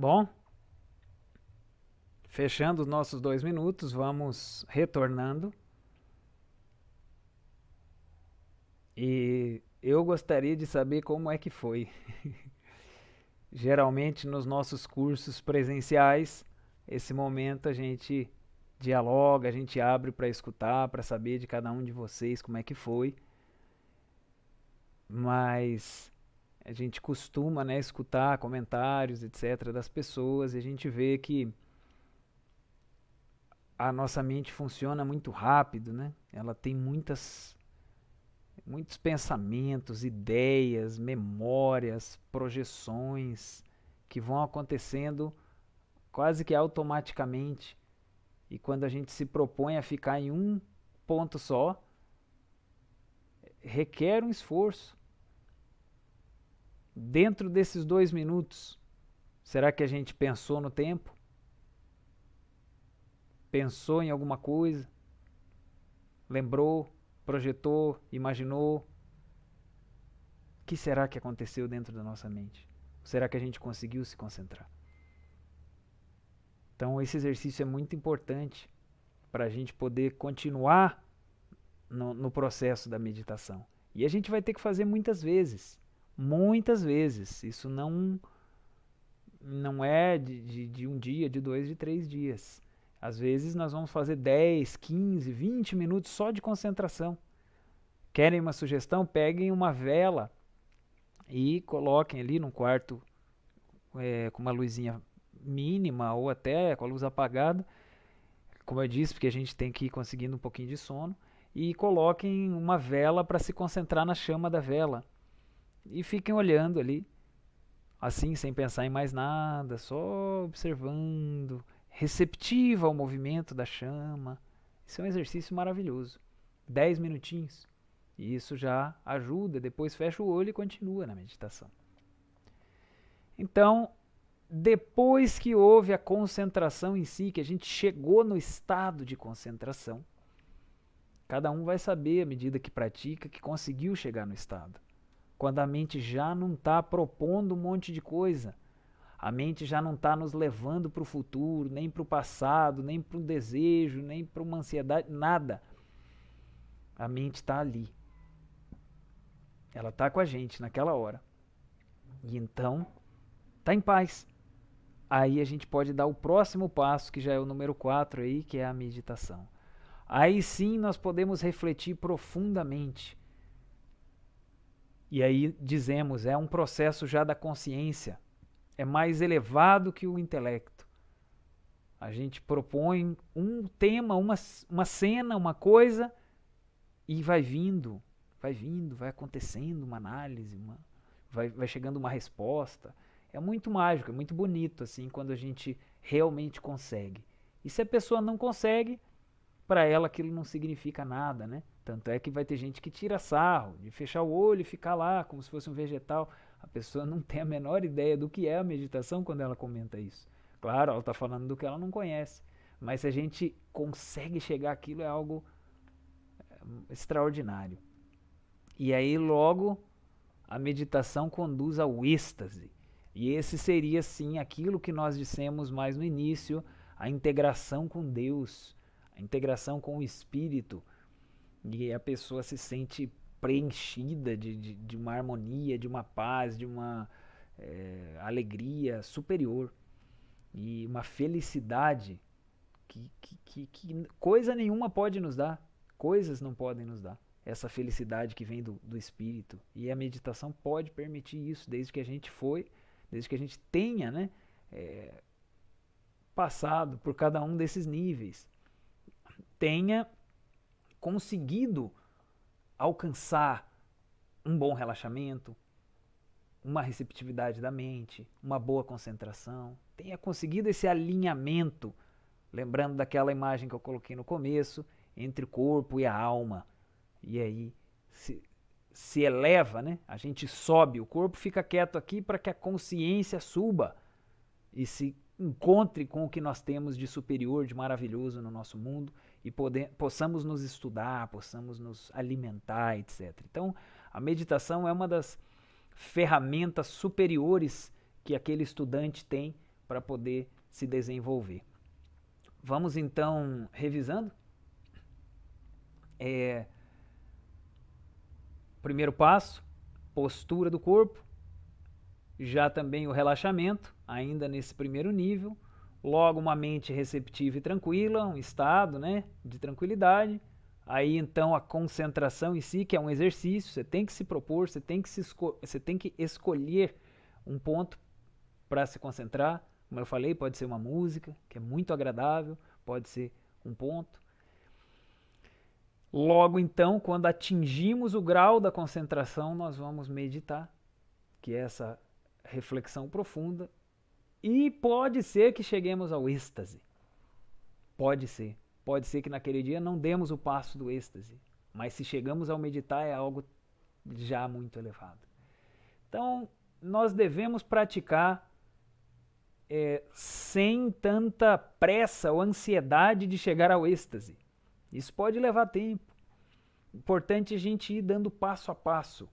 Bom, fechando os nossos 2 minutos, vamos retornando. E eu gostaria de saber como é que foi. Geralmente nos nossos cursos presenciais, esse momento a gente dialoga, a gente abre para escutar, para saber de cada um de vocês como é que foi. Mas a gente costuma, né, escutar comentários, etc, das pessoas e a gente vê que a nossa mente funciona muito rápido, né? Ela tem muitos pensamentos, ideias, memórias, projeções que vão acontecendo quase que automaticamente. E quando a gente se propõe a ficar em um ponto só, requer um esforço. Dentro desses 2 minutos, será que a gente pensou no tempo? Pensou em alguma coisa? Lembrou? Projetou? Imaginou? O que será que aconteceu dentro da nossa mente? Será que a gente conseguiu se concentrar? Então esse exercício é muito importante para a gente poder continuar no processo da meditação. E a gente vai ter que fazer muitas vezes. Muitas vezes. Isso não é de um dia, de 2, de 3 dias. Às vezes nós vamos fazer 10, 15, 20 minutos só de concentração. Querem uma sugestão? Peguem uma vela e coloquem ali num quarto com uma luzinha mínima ou até com a luz apagada, como eu disse, porque a gente tem que ir conseguindo um pouquinho de sono, e coloquem uma vela para se concentrar na chama da vela. E fiquem olhando ali, assim, sem pensar em mais nada, só observando, receptiva ao movimento da chama. Isso é um exercício maravilhoso. 10 minutinhos. E isso já ajuda, depois fecha o olho e continua na meditação. Então, depois que houve a concentração em si, que a gente chegou no estado de concentração, cada um vai saber, à medida que pratica, que conseguiu chegar no estado. Quando a mente já não está propondo um monte de coisa, a mente já não está nos levando para o futuro, nem para o passado, nem para um desejo, nem para uma ansiedade, nada. A mente está ali. Ela está com a gente naquela hora. E então, está em paz. Aí a gente pode dar o próximo passo, que já é o número 4 aí, que é a meditação. Aí sim nós podemos refletir profundamente. E aí dizemos, é um processo já da consciência. É mais elevado que o intelecto. A gente propõe um tema, uma cena, uma coisa, e vai vindo, vai acontecendo uma análise, vai chegando uma resposta. É muito mágico, é muito bonito assim quando a gente realmente consegue. E se a pessoa não consegue, para ela aquilo não significa nada, né? Tanto é que vai ter gente que tira sarro, de fechar o olho e ficar lá como se fosse um vegetal. A pessoa não tem a menor ideia do que é a meditação quando ela comenta isso. Claro, ela está falando do que ela não conhece. Mas se a gente consegue chegar àquilo, é algo extraordinário. E aí logo a meditação conduz ao êxtase. E esse seria sim aquilo que nós dissemos mais no início, a integração com Deus, a integração com o Espírito. E a pessoa se sente preenchida de uma harmonia, de uma paz, de uma alegria superior. E uma felicidade que coisa nenhuma pode nos dar. Coisas não podem nos dar. Essa felicidade que vem do Espírito. E a meditação pode permitir isso, desde que a gente tenha, né, passado por cada um desses níveis. Tenha conseguido alcançar um bom relaxamento, uma receptividade da mente, uma boa concentração, tenha conseguido esse alinhamento, lembrando daquela imagem que eu coloquei no começo, entre o corpo e a alma. E aí se eleva, né? A gente sobe, o corpo fica quieto aqui para que a consciência suba e se encontre com o que nós temos de superior, de maravilhoso no nosso mundo e possamos nos estudar, possamos nos alimentar, etc. Então, a meditação é uma das ferramentas superiores que aquele estudante tem para poder se desenvolver. Vamos então revisando. Primeiro passo, postura do corpo, já também o relaxamento, ainda nesse primeiro nível, logo uma mente receptiva e tranquila, um estado, né, de tranquilidade, aí então a concentração em si, que é um exercício, você tem que se propor, você tem que escolher um ponto para se concentrar, como eu falei, pode ser uma música, que é muito agradável, pode ser um ponto. Logo então, quando atingimos o grau da concentração, nós vamos meditar, que é essa reflexão profunda, e pode ser que cheguemos ao êxtase. Pode ser que naquele dia não demos o passo do êxtase, mas se chegamos ao meditar é algo já muito elevado. Então, nós devemos praticar sem tanta pressa ou ansiedade de chegar ao êxtase. Isso pode levar tempo. Importante a gente ir dando passo a passo.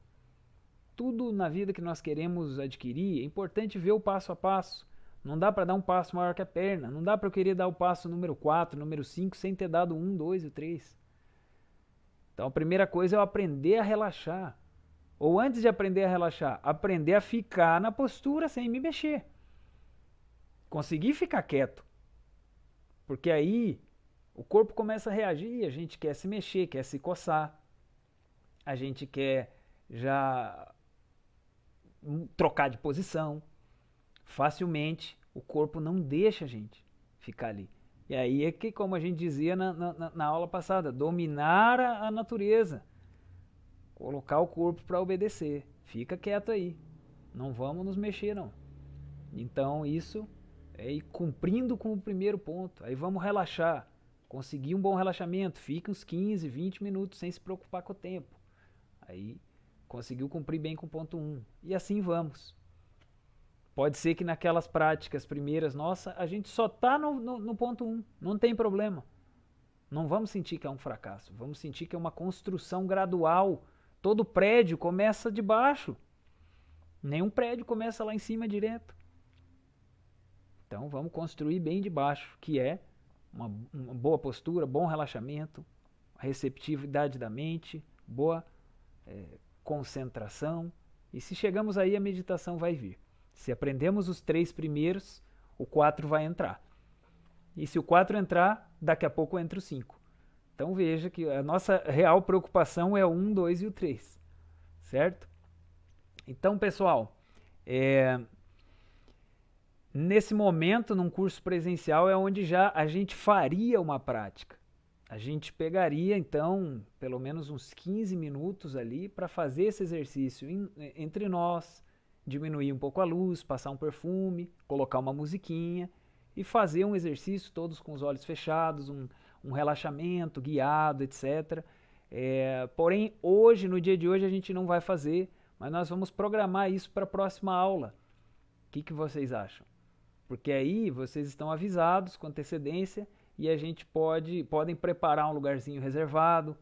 Tudo na vida que nós queremos adquirir, é importante ver o passo a passo. Não dá para dar um passo maior que a perna. Não dá para eu querer dar o passo número 4, número 5, sem ter dado 1, 2 e 3. Então a primeira coisa é eu aprender a relaxar. Ou antes de aprender a relaxar, aprender a ficar na postura sem me mexer. Conseguir ficar quieto. Porque aí o corpo começa a reagir, a gente quer se mexer, quer se coçar. A gente quer já trocar de posição. Facilmente o corpo não deixa a gente ficar ali. E aí é que, como a gente dizia na aula passada, dominar a natureza. Colocar o corpo para obedecer. Fica quieto aí. Não vamos nos mexer, não. Então isso é ir cumprindo com o primeiro ponto. Aí vamos relaxar. Conseguir um bom relaxamento. Fica uns 15, 20 minutos sem se preocupar com o tempo. Aí conseguiu cumprir bem com o ponto 1. E assim vamos. Pode ser que naquelas práticas primeiras, nossa, a gente só está no ponto 1. Não tem problema. Não vamos sentir que é um fracasso. Vamos sentir que é uma construção gradual. Todo prédio começa de baixo. Nenhum prédio começa lá em cima direto. Então vamos construir bem de baixo, que é uma boa postura, bom relaxamento, receptividade da mente, boa concentração. E se chegamos aí, a meditação vai vir. Se aprendemos os 3 primeiros, o 4 vai entrar. E se o 4 entrar, daqui a pouco entra o 5. Então veja que a nossa real preocupação é o 1, 2 e o 3. Certo? Então, pessoal, nesse momento, num curso presencial, é onde já a gente faria uma prática. A gente pegaria, então, pelo menos uns 15 minutos ali para fazer esse exercício entre nós, diminuir um pouco a luz, passar um perfume, colocar uma musiquinha e fazer um exercício todos com os olhos fechados, um relaxamento guiado, etc. Porém, hoje, no dia de hoje, a gente não vai fazer, mas nós vamos programar isso para a próxima aula. O que vocês acham? Porque aí vocês estão avisados com antecedência e a gente podem preparar um lugarzinho reservado,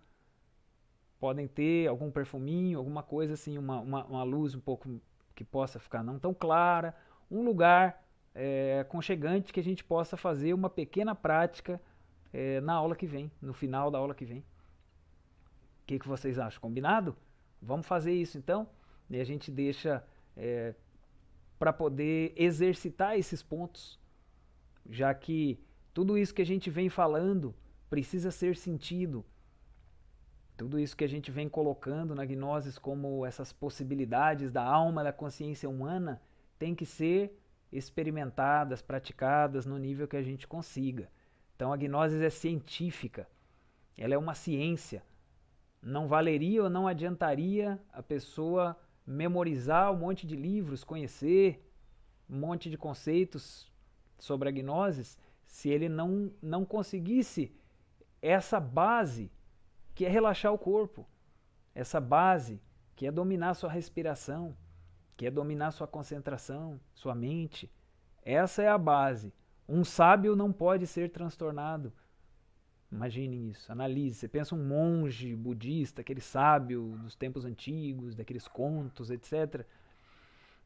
podem ter algum perfuminho, alguma coisa assim, uma luz um pouco que possa ficar não tão clara, um lugar aconchegante que a gente possa fazer uma pequena prática na aula que vem, no final da aula que vem. O que vocês acham? Combinado? Vamos fazer isso então? E a gente deixa para poder exercitar esses pontos, já que tudo isso que a gente vem falando precisa ser sentido. Tudo isso que a gente vem colocando na Gnosis como essas possibilidades da alma, da consciência humana, tem que ser experimentadas, praticadas no nível que a gente consiga. Então a Gnosis é científica, ela é uma ciência. Não valeria ou não adiantaria a pessoa memorizar um monte de livros, conhecer um monte de conceitos sobre a Gnosis, se ele não conseguisse essa base que é relaxar o corpo, essa base que é dominar sua respiração, que é dominar sua concentração, sua mente. Essa é a base. Um sábio não pode ser transtornado. Imaginem isso, analise. Você pensa um monge budista, aquele sábio dos tempos antigos, daqueles contos, etc.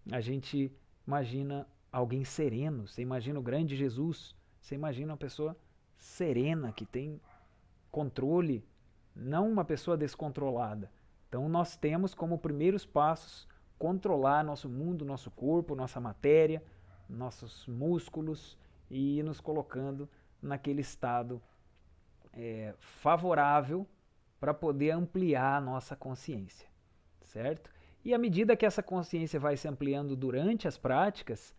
A gente imagina alguém sereno. Você imagina o grande Jesus. Você imagina uma pessoa serena, que tem controle, não uma pessoa descontrolada. Então nós temos como primeiros passos controlar nosso mundo, nosso corpo, nossa matéria, nossos músculos e ir nos colocando naquele estado favorável para poder ampliar a nossa consciência, certo? E à medida que essa consciência vai se ampliando durante as práticas,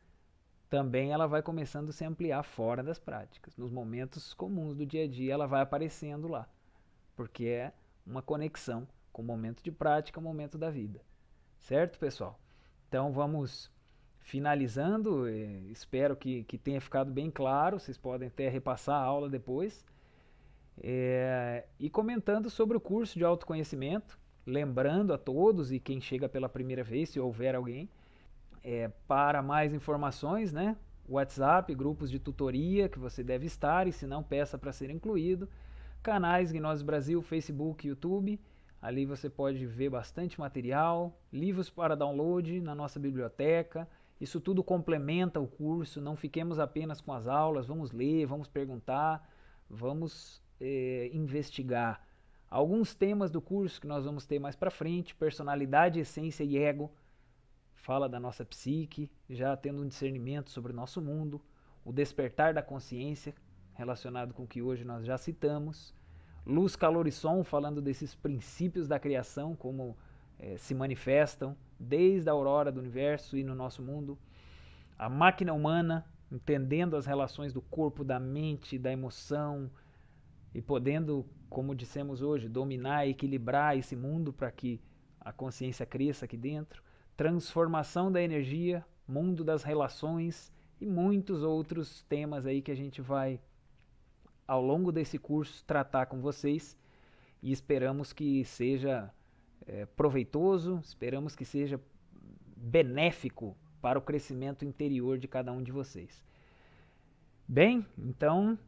também ela vai começando a se ampliar fora das práticas. Nos momentos comuns do dia a dia ela vai aparecendo lá, porque é uma conexão com o momento de prática, o momento da vida. Certo, pessoal? Então vamos finalizando, espero que tenha ficado bem claro, vocês podem até repassar a aula depois. E comentando sobre o curso de autoconhecimento, lembrando a todos e quem chega pela primeira vez, se houver alguém, para mais informações, né? WhatsApp, grupos de tutoria que você deve estar, e se não, peça para ser incluído. Canais Gnosis Brasil, Facebook, YouTube. Ali você pode ver bastante material, livros para download na nossa biblioteca. Isso tudo complementa o curso, não fiquemos apenas com as aulas, vamos ler, vamos perguntar, vamos investigar Alguns temas do curso que nós vamos ter mais para frente: personalidade, essência e ego. Fala da nossa psique, já tendo um discernimento sobre o nosso mundo. O despertar da consciência, relacionado com o que hoje nós já citamos. Luz, calor e som, falando desses princípios da criação, como se manifestam desde a aurora do universo e no nosso mundo. A máquina humana, entendendo as relações do corpo, da mente, da emoção, e podendo, como dissemos hoje, dominar e equilibrar esse mundo para que a consciência cresça aqui dentro. Transformação da energia, mundo das relações e muitos outros temas aí que a gente vai, ao longo desse curso, tratar com vocês, e esperamos que seja proveitoso, esperamos que seja benéfico para o crescimento interior de cada um de vocês. Bem, então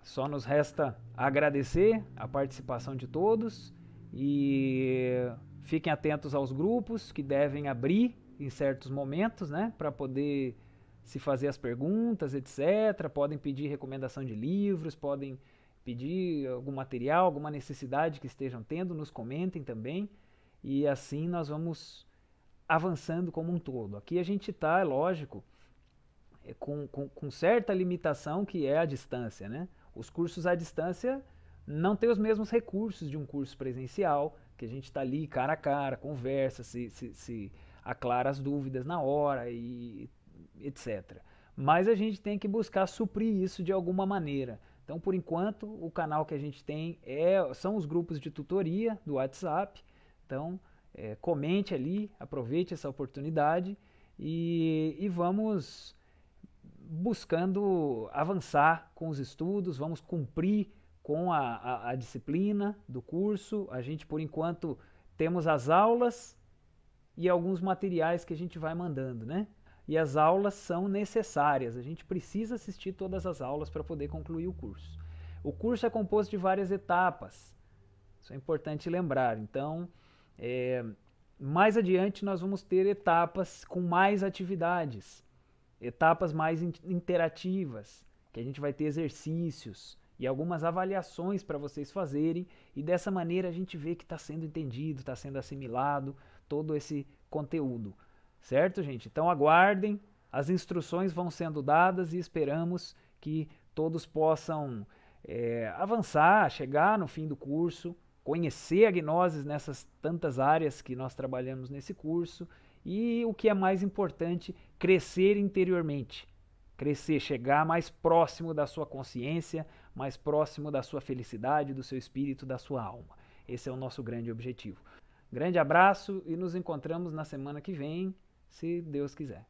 só nos resta agradecer a participação de todos e fiquem atentos aos grupos que devem abrir em certos momentos, né, para poder se fazer as perguntas, etc. Podem pedir recomendação de livros, podem pedir algum material, alguma necessidade que estejam tendo, nos comentem também, e assim nós vamos avançando como um todo. Aqui a gente está, é lógico, com certa limitação, que é a distância, né? Os cursos à distância não têm os mesmos recursos de um curso presencial, que a gente está ali cara a cara, conversa, se aclara as dúvidas na hora e etc. Mas a gente tem que buscar suprir isso de alguma maneira. Então, por enquanto, o canal que a gente tem são os grupos de tutoria do WhatsApp. Então, comente ali, aproveite essa oportunidade e vamos buscando avançar com os estudos, vamos cumprir com a disciplina do curso. A gente, por enquanto, temos as aulas e alguns materiais que a gente vai mandando, né? E as aulas são necessárias, a gente precisa assistir todas as aulas para poder concluir o curso. O curso é composto de várias etapas, isso é importante lembrar. Então, mais adiante nós vamos ter etapas com mais atividades, etapas mais interativas, que a gente vai ter exercícios e algumas avaliações para vocês fazerem, e dessa maneira a gente vê que está sendo entendido, está sendo assimilado todo esse conteúdo. Certo, gente? Então aguardem, as instruções vão sendo dadas e esperamos que todos possam avançar, chegar no fim do curso, conhecer a gnose nessas tantas áreas que nós trabalhamos nesse curso e, o que é mais importante, crescer interiormente. Crescer, chegar mais próximo da sua consciência, mais próximo da sua felicidade, do seu espírito, da sua alma. Esse é o nosso grande objetivo. Grande abraço e nos encontramos na semana que vem, se Deus quiser.